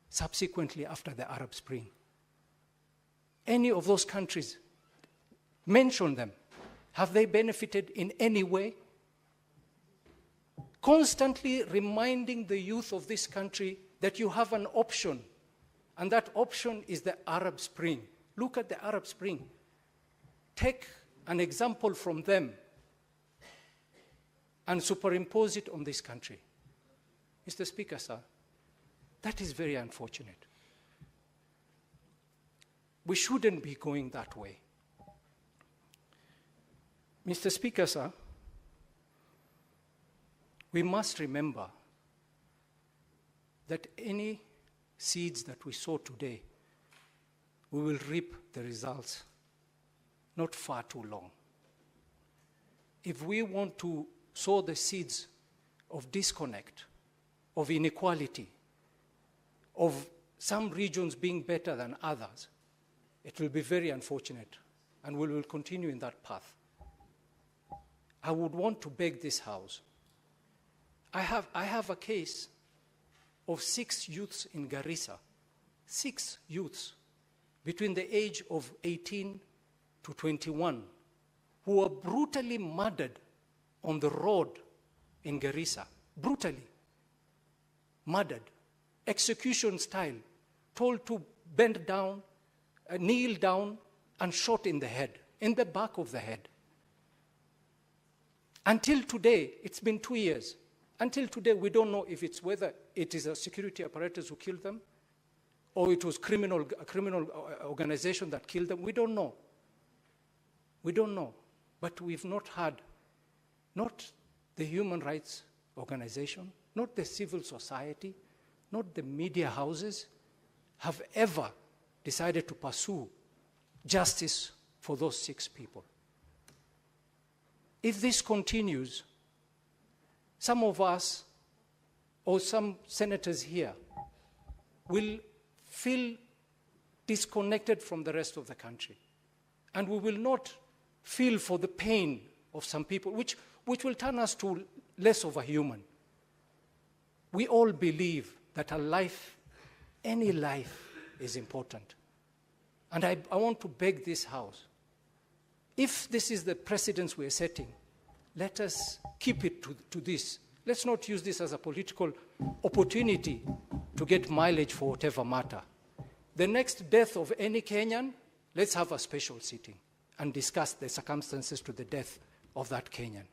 subsequently after the Arab Spring? Any of those countries, mention them. Have they benefited in any way? Constantly reminding the youth of this country that you have an option, and that option is the Arab Spring. Look at the Arab Spring. Take an example from them and superimpose it on this country. Mr. Speaker, sir, that is very unfortunate. We shouldn't be going that way. Mr. Speaker, sir, we must remember that any seeds that we sow today, we will reap the results not far too long. If we want to sow the seeds of disconnect, of inequality, of some regions being better than others, it will be very unfortunate, and we will continue in that path. I would want to beg this House. I have a case of 6 youths in Garissa, 6 youths between the age of 18 to 21, who were brutally murdered on the road in Garissa, brutally murdered, execution style, told to bend down, kneel down, and shot in the head, in the back of the head. Until today, it's been 2 years. Until today, we don't know if it's whether it is a security apparatus who killed them, or it was a criminal organization that killed them. We don't know. We don't know. But we've not had, not the human rights organization, not the civil society, not the media houses, have ever decided to pursue justice for those 6 people. If this continues, some of us or some senators here will feel disconnected from the rest of the country. And we will not feel for the pain of some people, which will turn us to less of a human. We all believe that a life, any life, is important. And I want to beg this House, if this is the precedence we are setting, let us keep it to this. Let's not use this as a political opportunity to get mileage for whatever matter. The next death of any Kenyan, let's have a special sitting and discuss the circumstances to the death of that Kenyan.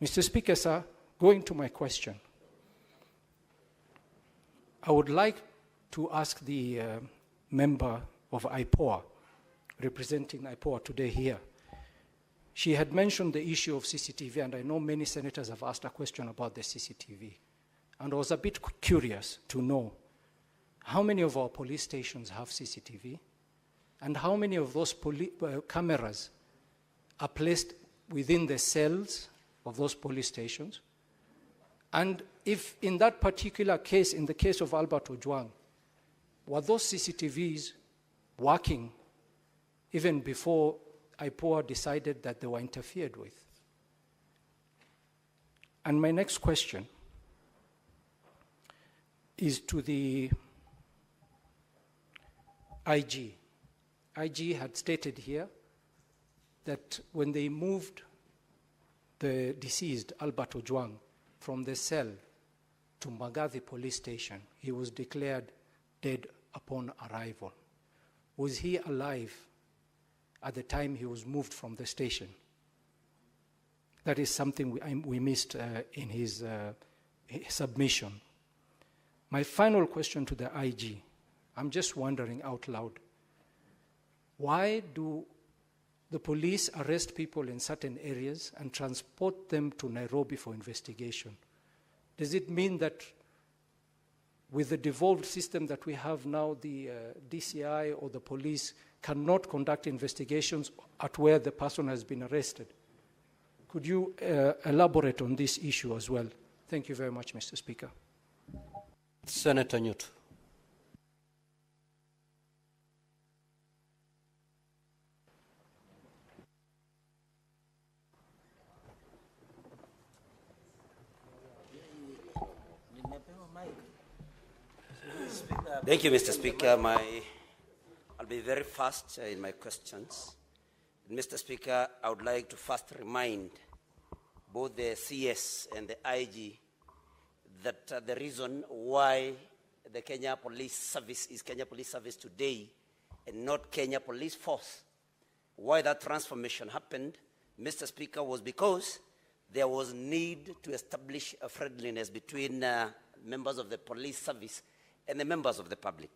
Mr. Speaker, sir, going to my question, I would like to ask the member of IPOA, representing IPOA today here. She had mentioned the issue of CCTV, and I know many senators have asked a question about the CCTV. And I was a bit curious to know how many of our police stations have CCTV, and how many of those cameras are placed within the cells of those police stations. And if in that particular case, in the case of Albert Ojwang, were those CCTVs working even before IPOA decided that they were interfered with? And my next question is to the IG. IG had stated here that when they moved the deceased Albert Ojwang from the cell to Magathi police station, he was declared dead upon arrival. Was he alive at the time he was moved from the station? That is something we missed in his submission. My final question to the IG, I'm just wondering out loud, why do the police arrest people in certain areas and transport them to Nairobi for investigation? Does it mean that with the devolved system that we have now, the DCI or the police cannot conduct investigations at where the person has been arrested? Could you elaborate on this issue as well? Thank you very much, Mr. Speaker. Senator Newt. Thank you, Mr. Speaker. I'll be very fast in my questions. Mr. Speaker, I would like to first remind both the CS and the IG that the reason why the Kenya Police Service is Kenya Police Service today and not Kenya Police Force, why that transformation happened, Mr. Speaker, was because there was need to establish a friendliness between members of the police service and the members of the public.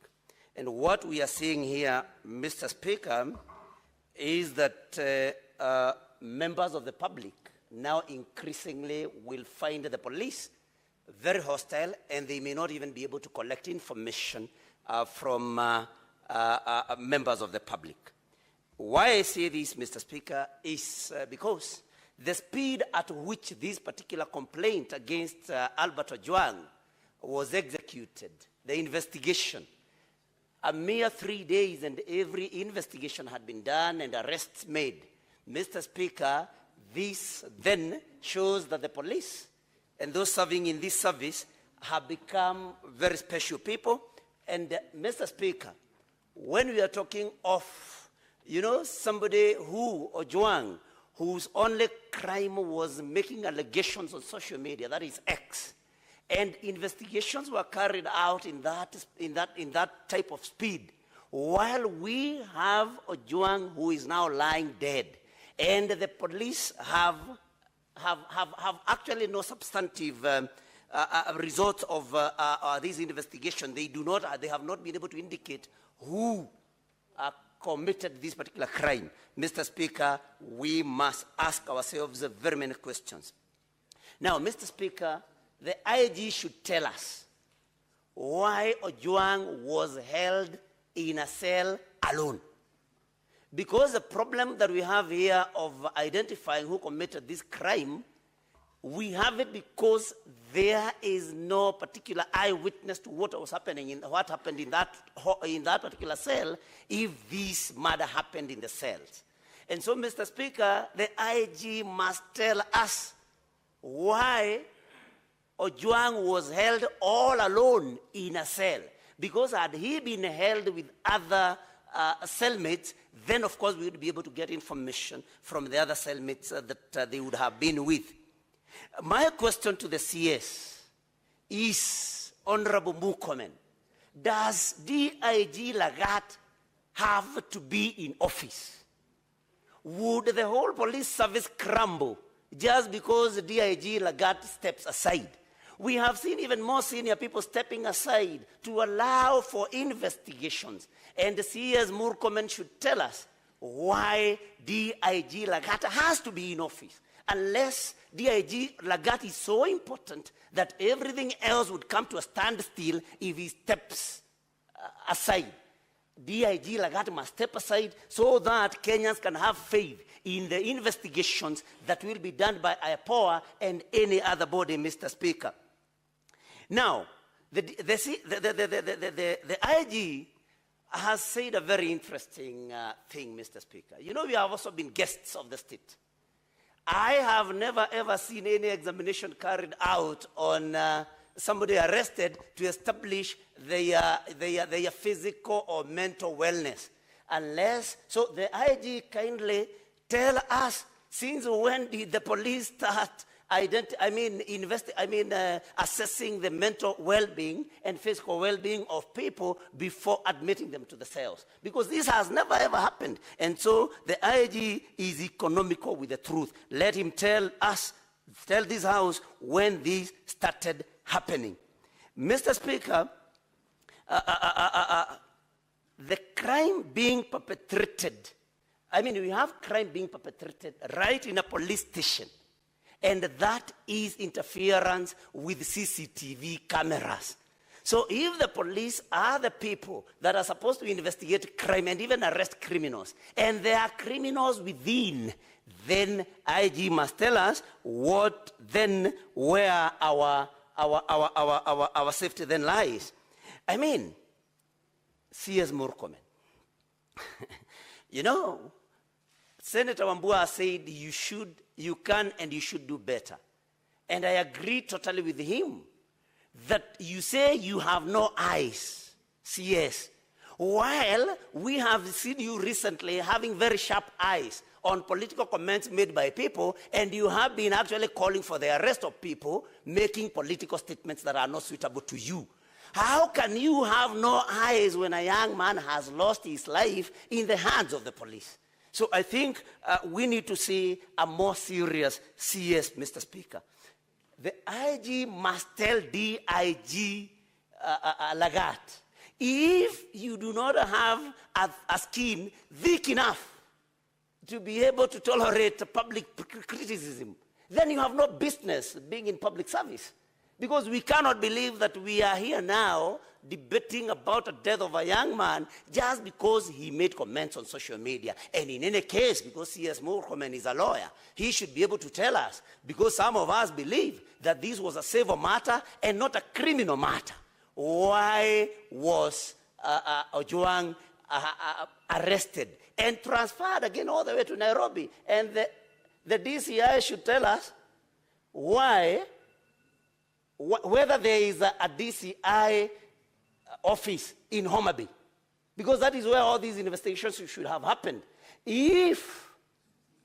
And what we are seeing here, Mr. Speaker, is that members of the public now increasingly will find the police very hostile, and they may not even be able to collect information from members of the public. Why I say this, Mr. Speaker, is because the speed at which this particular complaint against Albert Ojwang was executed, the investigation, a mere 3 days and every investigation had been done and arrests made. Mr. Speaker, this then shows that the police and those serving in this service have become very special people. And Mr. Speaker, when we are talking of, somebody Ojwang, whose only crime was making allegations on social media, that is X, and investigations were carried out in that type of speed, while we have Ojwang who is now lying dead, and the police have actually no substantive results of this investigation. They have not been able to indicate who committed this particular crime. Mr. Speaker, we must ask ourselves very many questions. Now, Mr. Speaker, the IG should tell us why Ojwang was held in a cell alone. Because the problem that we have here of identifying who committed this crime, we have it because there is no particular eyewitness to what was happening what happened in that particular cell if this murder happened in the cells. And so, Mr. Speaker, the IG must tell us why Ojwang was held all alone in a cell. Because had he been held with other cellmates, then of course we would be able to get information from the other cellmates that they would have been with. My question to the CS is, Honorable Murkomen, does DIG Lagat have to be in office? Would the whole police service crumble just because DIG Lagat steps aside? We have seen even more senior people stepping aside to allow for investigations. And the CS Murkomen should tell us why DIG Lagat has to be in office. Unless DIG Lagat is so important that everything else would come to a standstill if he steps aside. DIG Lagat must step aside so that Kenyans can have faith in the investigations that will be done by IPOA and any other body, Mr. Speaker. Now, the IG has said a very interesting thing, Mr. Speaker. You know, we have also been guests of the state. I have never ever seen any examination carried out on somebody arrested to establish their physical or mental wellness. So the IG kindly tell us, since when did the police start assessing the mental well-being and physical well-being of people before admitting them to the cells? Because this has never ever happened. And so the IG is economical with the truth. Let him tell this House when this started happening. Mr. Speaker, the crime being perpetrated, we have crime being perpetrated right in a police station. And that is interference with CCTV cameras. So if the police are the people that are supposed to investigate crime and even arrest criminals, and there are criminals within, then IG must tell us where our safety then lies. CS Murkomen. You know, Senator Wambua said you can and you should do better. And I agree totally with him that you say you have no eyes, CS, while we have seen you recently having very sharp eyes on political comments made by people, and you have been actually calling for the arrest of people making political statements that are not suitable to you. How can you have no eyes when a young man has lost his life in the hands of the police? So I think we need to see a more serious CS, Mr. Speaker. The IG must tell DIG Lagat, if you do not have a skin thick enough to be able to tolerate public criticism, then you have no business being in public service. Because we cannot believe that we are here now debating about the death of a young man just because he made comments on social media. And in any case, because CS Murkomen is a lawyer, he should be able to tell us, because some of us believe that this was a civil matter and not a criminal matter. Why was Ojwang arrested and transferred again all the way to Nairobi? And the DCI should tell us why, whether there is a DCI office in Homa Bay, because that is where all these investigations should have happened. If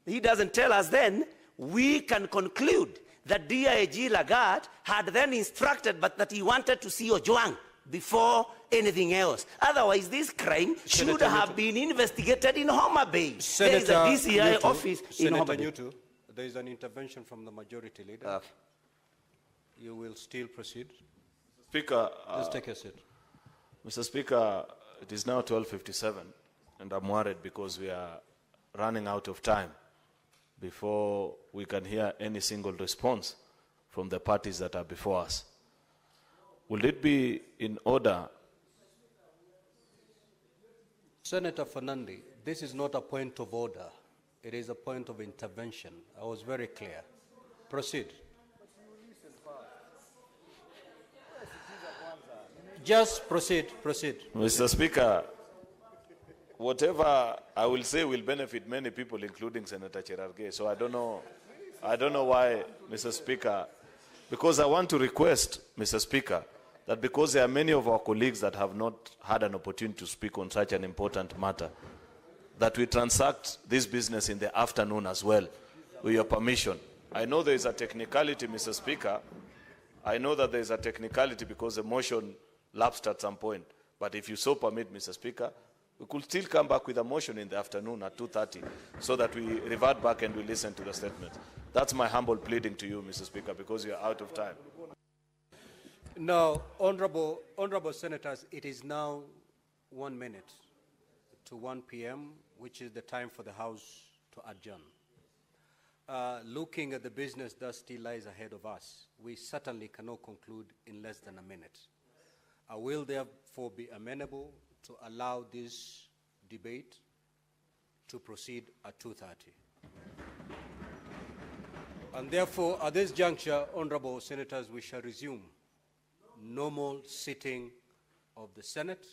he doesn't tell us, then we can conclude that DIG Lagat had then instructed, but that he wanted to see Ojwang before anything else. Otherwise, this crime should have been investigated in Homa Bay. There is a DCI office in Homa Bay. Senator Newton, there is an intervention from the majority leader. Okay. You will still proceed. Speaker, Please take a seat. Mr. Speaker, it is now 12:57, and I'm worried because we are running out of time before we can hear any single response from the parties that are before us. Will it be in order? Senator Fernandi, This is not a point of order. It is a point of intervention. I was very clear. Proceed. Just proceed, proceed. Mr. Speaker, whatever I will say will benefit many people, including Senator Cherargei. So I don't know why, Mr. Speaker, because I want to request, Mr. Speaker, that because there are many of our colleagues that have not had an opportunity to speak on such an important matter, that we transact this business in the afternoon as well, with your permission. I know there is a technicality, Mr. Speaker. I know that there is a technicality because the motion lapsed at some point. But if you so permit, Mr. Speaker, we could still come back with a motion in the afternoon at 2:30 so that we revert back and we listen to the statement. That's my humble pleading to you, Mr. Speaker, because you are out of time. Now, honorable senators, it is now 1 minute to 1 p.m., which is the time for the House to adjourn. Looking at the business that still lies ahead of us, we certainly cannot conclude in less than a minute. I will therefore be amenable to allow this debate to proceed at 2:30. And therefore, at this juncture, honorable senators, we shall resume normal sitting of the Senate.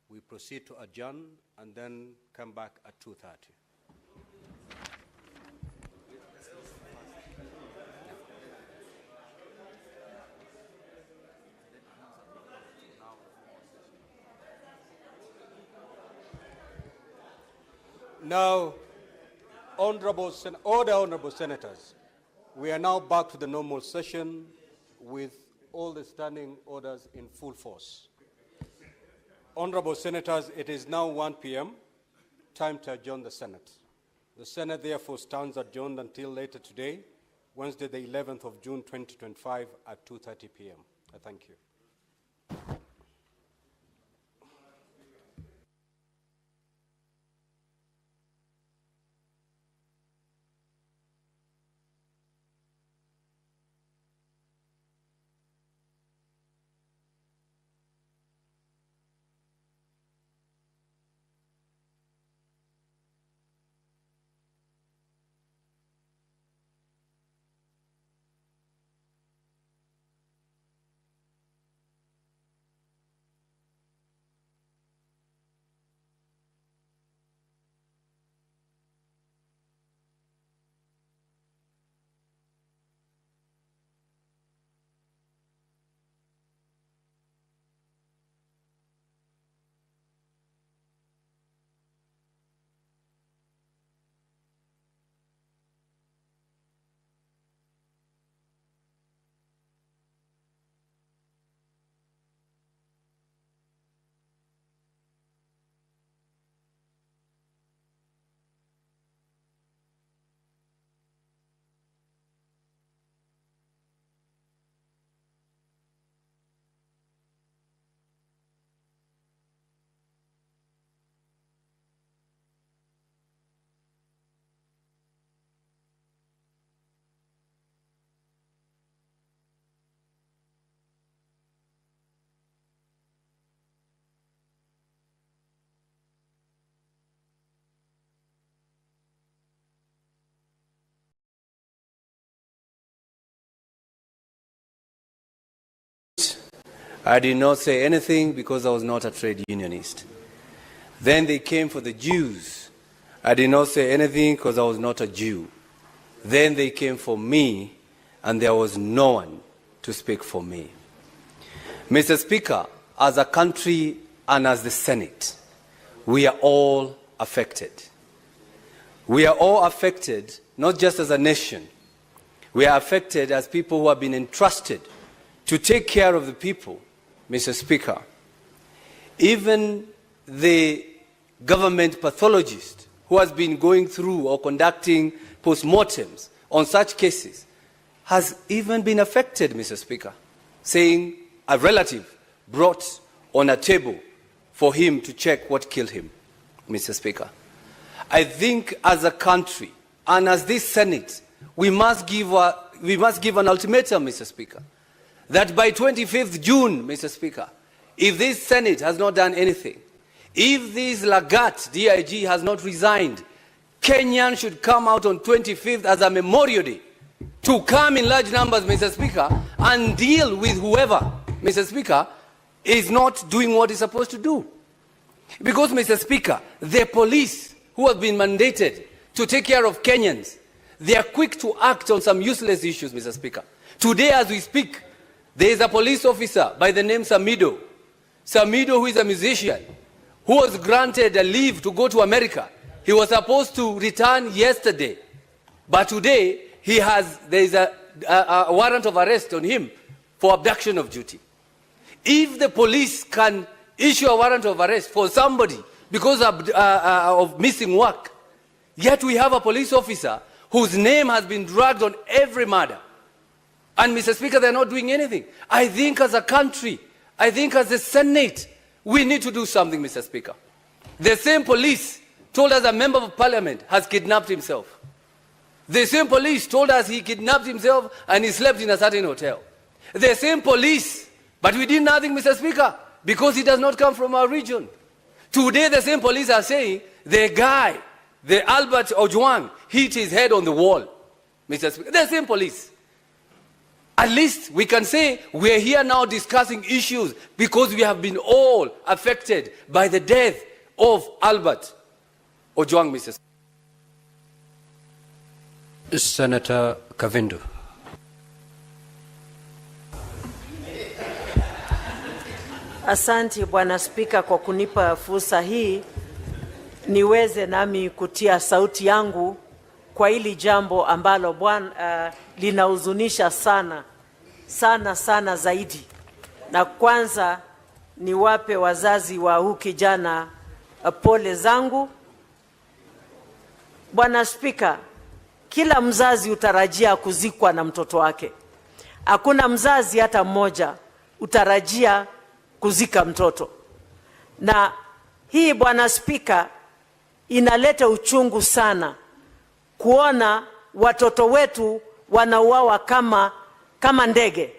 We proceed to adjourn and then come back at 2:30. Now, all the honorable senators, we are now back to the normal session with all the standing orders in full force. Honorable senators, it is now 1 p.m., time to adjourn the Senate. The Senate therefore stands adjourned until later today, Wednesday the 11th of June 2025 at 2:30 p.m. I thank you. I did not say anything because I was not a trade unionist. Then they came for the Jews. I did not say anything because I was not a Jew. Then they came for me, and there was no one to speak for me. Mr. Speaker, as a country and as the Senate, we are all affected. We are all affected, not just as a nation. We are affected as people who have been entrusted to take care of the people. Mr. Speaker, even the government pathologist who has been going through or conducting postmortems on such cases has even been affected, Mr. Speaker, saying a relative brought on a table for him to check what killed him, Mr. Speaker. I think as a country and as this Senate, we must give an ultimatum, Mr. Speaker, that by 25th June, Mr. Speaker, if this Senate has not done anything, If this Lagat DIG has not resigned, Kenyans should come out on 25th as a Memorial Day to come in large numbers, Mr. Speaker, and deal with whoever, Mr. Speaker, is not doing what it's supposed to do. Because, Mr. Speaker, the police who have been mandated to take care of Kenyans, they are quick to act on some useless issues, Mr. Speaker. Today, as we speak, there is a police officer by the name Samido. Samido, who is a musician, who was granted a leave to go to America. He was supposed to return yesterday, but today there is a warrant of arrest on him for abduction of duty. If the police can issue a warrant of arrest for somebody because of missing work, yet we have a police officer whose name has been dragged on every murder, and Mr. Speaker, they're not doing anything. I think as a country, I think as a Senate, we need to do something, Mr. Speaker. The same police told us a member of parliament has kidnapped himself. The same police told us he kidnapped himself and he slept in a certain hotel. The same police, but we did nothing, Mr. Speaker, because he does not come from our region. Today, the same police are saying the guy, the Albert Ojwang, hit his head on the wall, Mr. Speaker. The same police. At least we can say we're here now discussing issues because we have been all affected by the death of Albert Ojwang, Mr. Speaker. Senator Kavindu. Asante Bwana Spika kwa kunipa fursa hii niweze nami kutia sauti yangu kwa hili jambo ambalo Bwana linahuzunisha sana zaidi. Na kwanza niwape wazazi wa huyu kijana pole zangu. Bwana Spika, kila mzazi utarajia kuzikwa na mtoto wake. Hakuna mzazi hata mmoja utarajia kuzika mtoto. Na hii Bwana Spika inaleta uchungu sana kuona watoto wetu wanauawa kama ndege.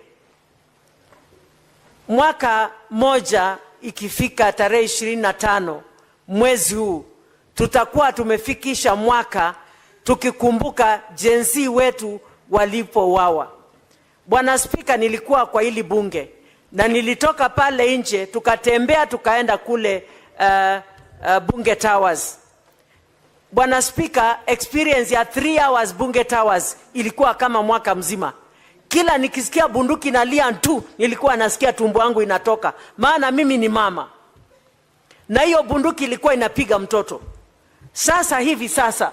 Mwaka moja ikifika tarehe 25 mwezi huu, tutakuwa tumefikisha mwaka tukikumbuka jenzi wetu walipouawa. Bwana Spika, nilikuwa kwa hili bunge na nilitoka pale nje tukatembea tukaenda kule Bunge Towers. Bwana Spika, experience ya 3 hours Bunge Towers ilikuwa kama mwaka mzima. Kila nikisikia bunduki nalia tu, nilikuwa nasikia tumbo yangu inatoka. Maana mimi ni mama. Na hiyo bunduki ilikuwa inapiga mtoto. Sasa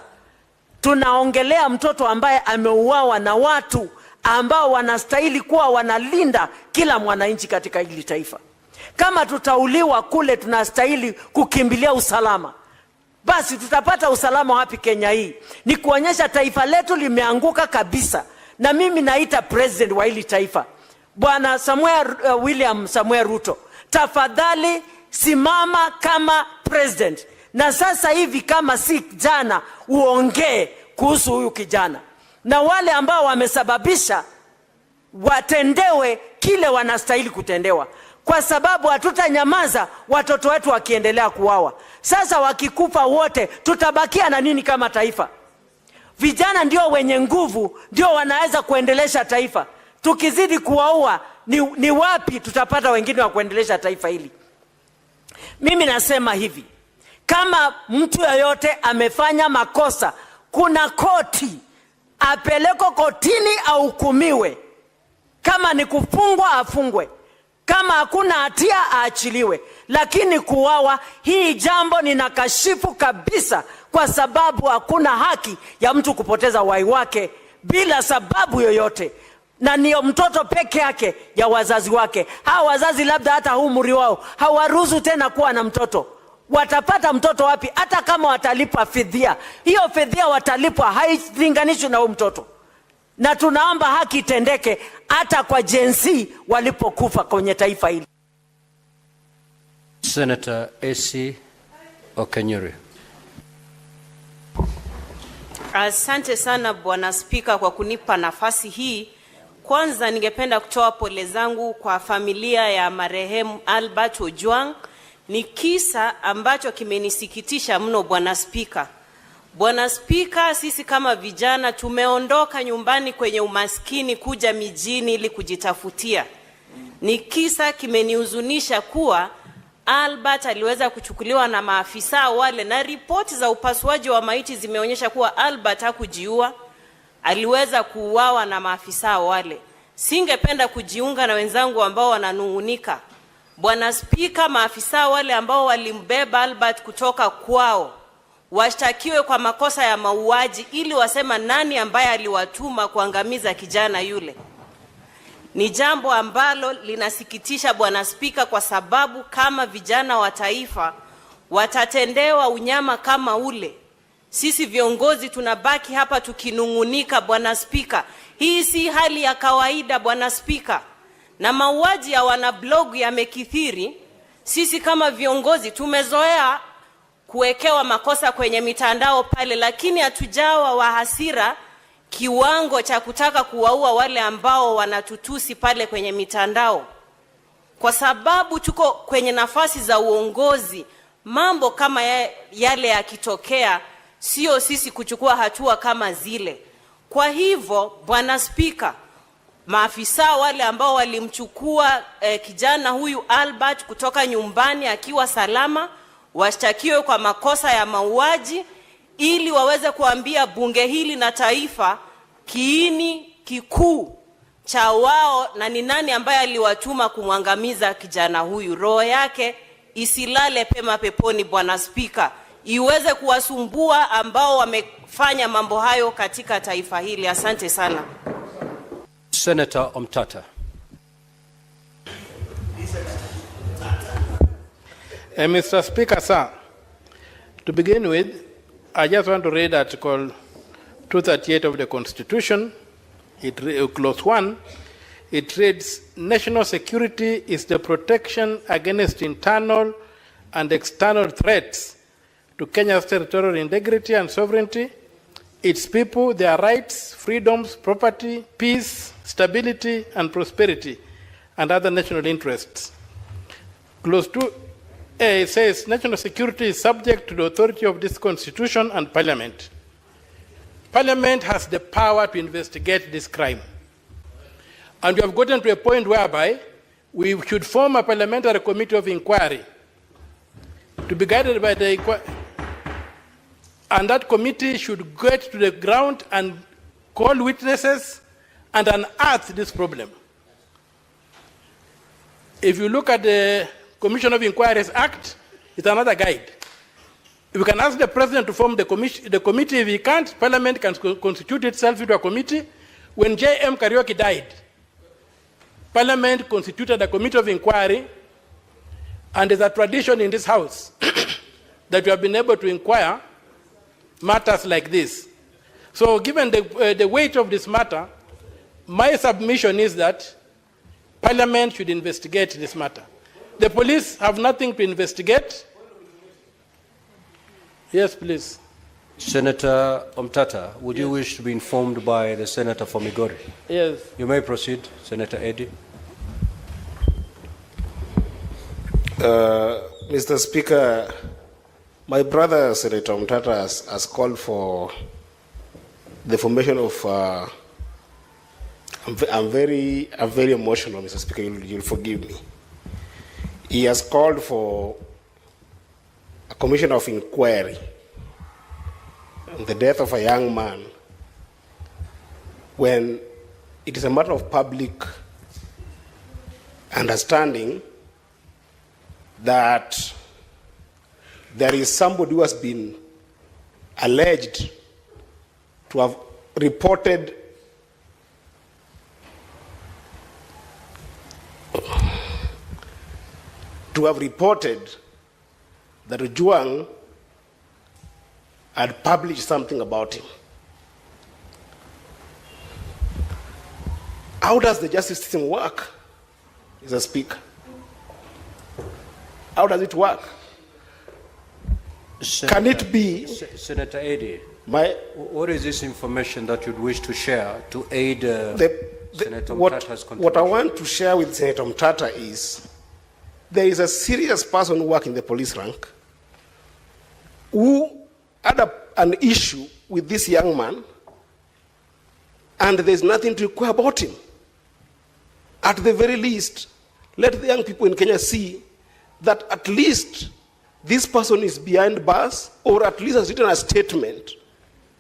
tunaongelea mtoto ambaye ameuawa na watu ambao wanastahili kuwa wanalinda kila mwananchi katika hili taifa. Kama tutauliwa kule, tunastahili kukimbilia usalama. Basi tutapata usalama wapi Kenya hii? Ni kuonyesha taifa letu limeanguka kabisa. Na mimi naita president wa hili taifa, Bwana William Samuel Ruto, tafadhali simama kama president. Na sasa hivi kama si jana uongee kuhusu huyu kijana. Na wale ambao wamesababisha watendewe kile wanastahili kutendewa. Kwa sababu hatutanyamaza watoto wetu wakiendelea kuuawa. Sasa wakikufa wote, tutabakia na nini kama taifa? Vijana ndio wenye nguvu, ndio wanaweza kuendelesha taifa. Tukizidi kuwaua, ni wapi tutapata wengine wa kuendelesha taifa hili? Mimi nasema hivi, kama mtu yoyote amefanya makosa, kuna koti, apeleko kotini ahukumiwe. Kama ni kufungwa, afungwe. Kama hakuna hatia, aachiliwe. Lakini kuuawa, hii jambo ninakashifu kabisa, kwa sababu hakuna haki ya mtu kupoteza uhai wake bila sababu yoyote. Na niyo mtoto peke yake ya wazazi wake. Hawa wazazi labda hata umri wao hawaruhusu tena kuwa na mtoto. Watapata mtoto wapi? Hata kama watalipa fidhia, hiyo fidhia watalipwa hailinganishwi na huyo mtoto. Na tunaomba haki itendeke hata kwa jensi walipokufa kwenye taifa hili. Senator AC Okenyuri. Asante sana Bwana Spika kwa kunipa nafasi hii. Kwanza ningependa kutoa pole zangu kwa familia ya marehemu Albert Ojwang. ni kisa ambacho kimenisikitisha mno, Bwana Spika. Bwana Spika, sisi kama vijana tumeondoka nyumbani kwenye umaskini kuja mijini ili kujitafutia. Ni kisa kimenihuzunisha kuwa Albert aliweza kuchukuliwa na maafisa wale, na ripoti za upasuaji wa maiti zimeonyesha kuwa Albert hakujiua, aliweza kuuawa na maafisa wale. Singependa kujiunga na wenzangu ambao wananungunika. Bwana Spika, maafisa wale ambao walimbeba Albert kutoka kwao washtakiwe kwa makosa ya mauaji ili wasema nani ambaye aliwatuma kuangamiza kijana yule. Ni jambo ambalo linasikitisha, Bwana Spika, kwa sababu kama vijana wa taifa watatendewa unyama kama ule, sisi viongozi tunabaki hapa tukinungunika, Bwana Spika. Hii si hali ya kawaida, Bwana Spika. Na mauaji ya wanablog yamekithiri. Sisi kama viongozi tumezoea kuwekewa makosa kwenye mitandao pale, lakini hatujawa wa hasira kiwango cha kutaka kuwaua wale ambao wanatutusi pale kwenye mitandao. Kwa sababu tuko kwenye nafasi za uongozi, mambo kama yale yakitokea, sio sisi kuchukua hatua kama zile. Kwa hivyo, Bwana Spika, maafisa wale ambao walimchukua kijana huyu Albert kutoka nyumbani akiwa salama washtakiwe kwa makosa ya mauaji ili waweze kuambia bunge hili na taifa kiini kikuu cha wao na ni nani ambaye aliwatuma kumwangamiza kijana huyu. Roho yake isilale pema peponi, Bwana Spika, iweze kuwasumbua ambao wamefanya mambo hayo katika taifa hili. Asante sana. Senator Omtata. Mr. Speaker, sir, to begin with, I just want to read Article 238 of the Constitution, Clause 1. It reads, national security is the protection against internal and external threats to Kenya's territorial integrity and sovereignty, its people, their rights, freedoms, property, peace, stability, and prosperity, and other national interests. Clause 2A says national security is subject to the authority of this Constitution and Parliament. Parliament has the power to investigate this crime. And we have gotten to a point whereby we should form a parliamentary committee of inquiry to be guided by the inquiry. And that committee should get to the ground and call witnesses and unearth this problem. If you look at the Commission of Inquiries Act, it's another guide. We can ask the President to form the committee. If he can't, Parliament can constitute itself into a committee. When J.M. Kariuki died, Parliament constituted a committee of inquiry, and there's a tradition in this House that we have been able to inquire matters like this. So given the weight of this matter, my submission is that Parliament should investigate this matter. The police have nothing to investigate. Yes, please. Senator Omtata, would you wish to be informed by the Senator for Migori? Yes. You may proceed, Senator Eddy. Mr. Speaker, my brother, Senator Omtata, has called for the formation of, I'm very emotional, Mr. Speaker, you'll forgive me. He has called for a commission of inquiry on the death of a young man when it is a matter of public understanding that there is somebody who has been alleged to have reported that Ojwang had published something about him. How does the justice system work, Mr. Speaker? How does it work? Senator, can it be... Senator Eddy, what is this information that you'd wish to share to aid Senator Omtata's contribution? What I want to share with Senator Omtata is there is a serious person working in the police rank who had an issue with this young man, and there's nothing to inquire about him. At the very least, let the young people in Kenya see that at least this person is behind bars, or at least has written a statement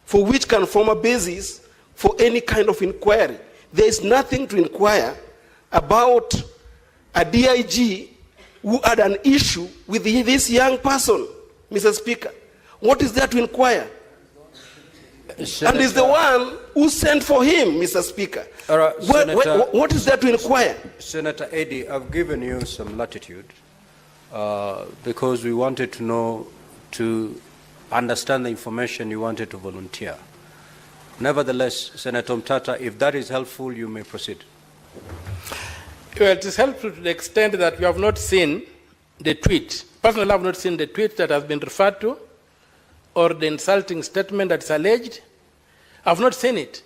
for which can form a basis for any kind of inquiry. There is nothing to inquire about a DIG who had an issue with this young person, Mr. Speaker. What is there to inquire? Senator, and is the one who sent for him, Mr. Speaker. What is there to inquire? Senator Eddy, I've given you some latitude because we wanted to know, to understand the information you wanted to volunteer. Nevertheless, Senator Mtata, if that is helpful, you may proceed. Well, it is helpful to the extent that you have not seen the tweet. Personally, I have not seen the tweet that has been referred to, or the insulting statement that is alleged. I have not seen it.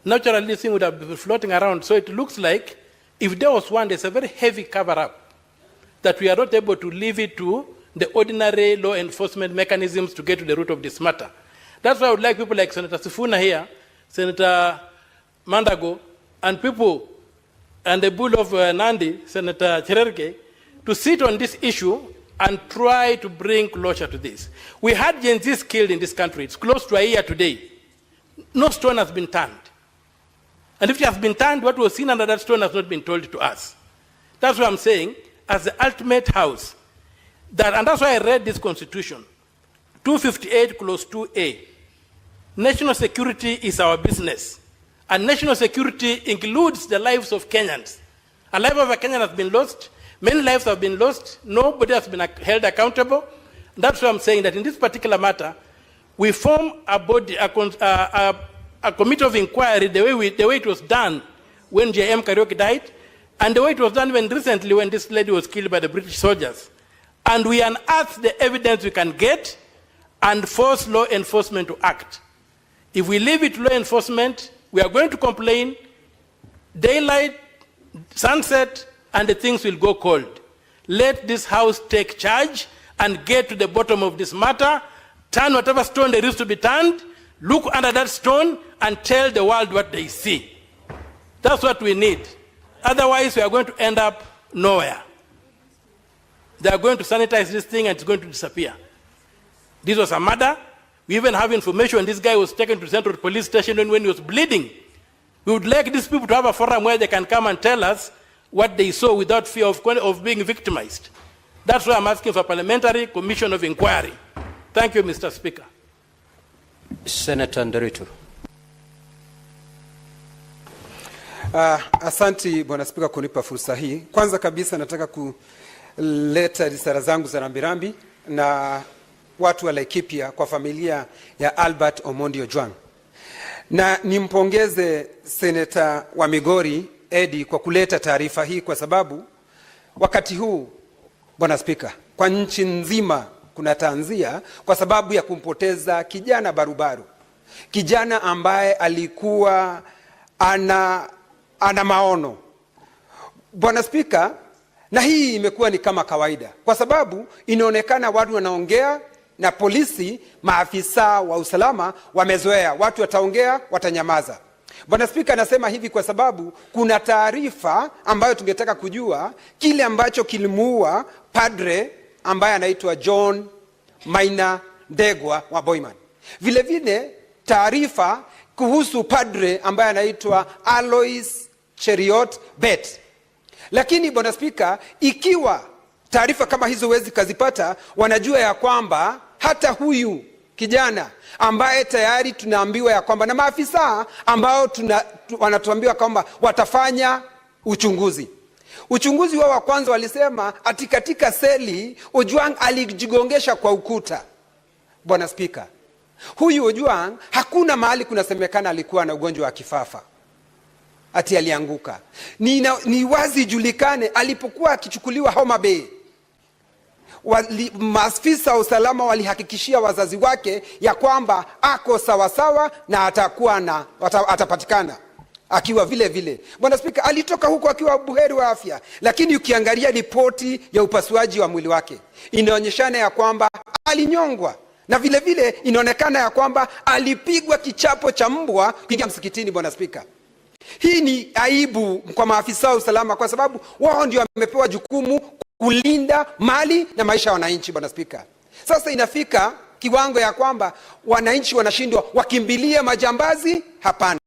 Naturally, this thing would have been floating around. So it looks like if there was one, there's a very heavy cover-up that we are not able to leave it to the ordinary law enforcement mechanisms to get to the root of this matter. That's why I would like people like Senator Sifuna here, Senator Mandago, and people, and the bull of Nandi, Senator Cherargei, to sit on this issue and try to bring closure to this. We had Gen Zs killed in this country. It's close to a year today. No stone has been turned. And if it has been turned, what was seen under that stone has not been told to us. That's what I'm saying, as the ultimate house. And that's why I read this constitution, 258 clause 2A. National security is our business. And national security includes the lives of Kenyans. A life of a Kenyan has been lost. Many lives have been lost. Nobody has been held accountable. That's why I'm saying that in this particular matter, we form a body, a committee of inquiry, the way it was done when J.M. Kariuki died, and the way it was done when recently when this lady was killed by the British soldiers. And we unearth the evidence we can get and force law enforcement to act. If we leave it to law enforcement, we are going to complain, daylight, sunset, and the things will go cold. Let this house take charge and get to the bottom of this matter, turn whatever stone there is to be turned, look under that stone, and tell the world what they see. That's what we need. Otherwise, we are going to end up nowhere. They are going to sanitize this thing and it's going to disappear. This was a murder. We even have information this guy was taken to Central Police Station when he was bleeding. We would like these people to have a forum where they can come and tell us what they saw without fear of being victimized. That's why I'm asking for a parliamentary commission of inquiry. Thank you, Mr. Speaker. Senator Nderitu. Asanti Bwana Spika kunipa fursa hii. Kwanza kabisa nataka kuleta risala zangu za rambirambi na watu wa Laikipia kwa familia ya Albert Omondi Ojwang. Na nimpongeze Seneta wa Migori Eddy kwa kuleta taarifa hii kwa sababu wakati huu Bwana Spika, kwa nchi nzima kuna tanzia kwa sababu ya kumpoteza kijana barubaru. Kijana ambaye alikuwa ana maono. Bwana Spika, na hii imekuwa ni kama kawaida kwa sababu inaonekana watu wanaongea na polisi, maafisa wa usalama wamezoea. Watu wataongea, watanyamaza. Bwana Spika, anasema hivi kwa sababu kuna taarifa ambayo tungetaka kujua kile ambacho kilimuua padre ambaye anaitwa John Maina Ndegwa wa Boyman. Vile vile taarifa kuhusu padre ambaye anaitwa Alois Cheriot Bet. Lakini Bwana Spika, ikiwa taarifa kama hizo wezi kazipata, wanajua ya kwamba hata huyu kijana ambaye tayari tunaambiwa ya kwamba na maafisa ambao wanatuambiwa kwamba watafanya uchunguzi. Uchunguzi wao wa kwanza walisema ati katika seli Ojwang alijigongesha kwa ukuta. Bwana Spika, huyu Ojwang hakuna mahali kunasemekana alikuwa na ugonjwa wa kifafa ati alianguka. Ni wazi julikane alipokuwa akichukuliwa Homa Bay, maafisa wa usalama walihakikishia wazazi wake ya kwamba ako sawasawa na atapatikana. akiwa vile vile. Bwana Spika, alitoka huko akiwa buheri wa afya, lakini ukiangalia ripoti ya upasuaji wa mwili wake inaonyeshana ya kwamba alinyongwa, na vile vile inaonekana ya kwamba alipigwa kichapo cha mbwa kuingia msikitini. Bwana Spika, hii ni aibu kwa maafisa wa usalama, kwa sababu wao ndio wamepewa jukumu kulinda mali na maisha ya wananchi. Bwana Spika, sasa inafika kiwango ya kwamba wananchi wanashindwa wakimbilie majambazi. Hapana,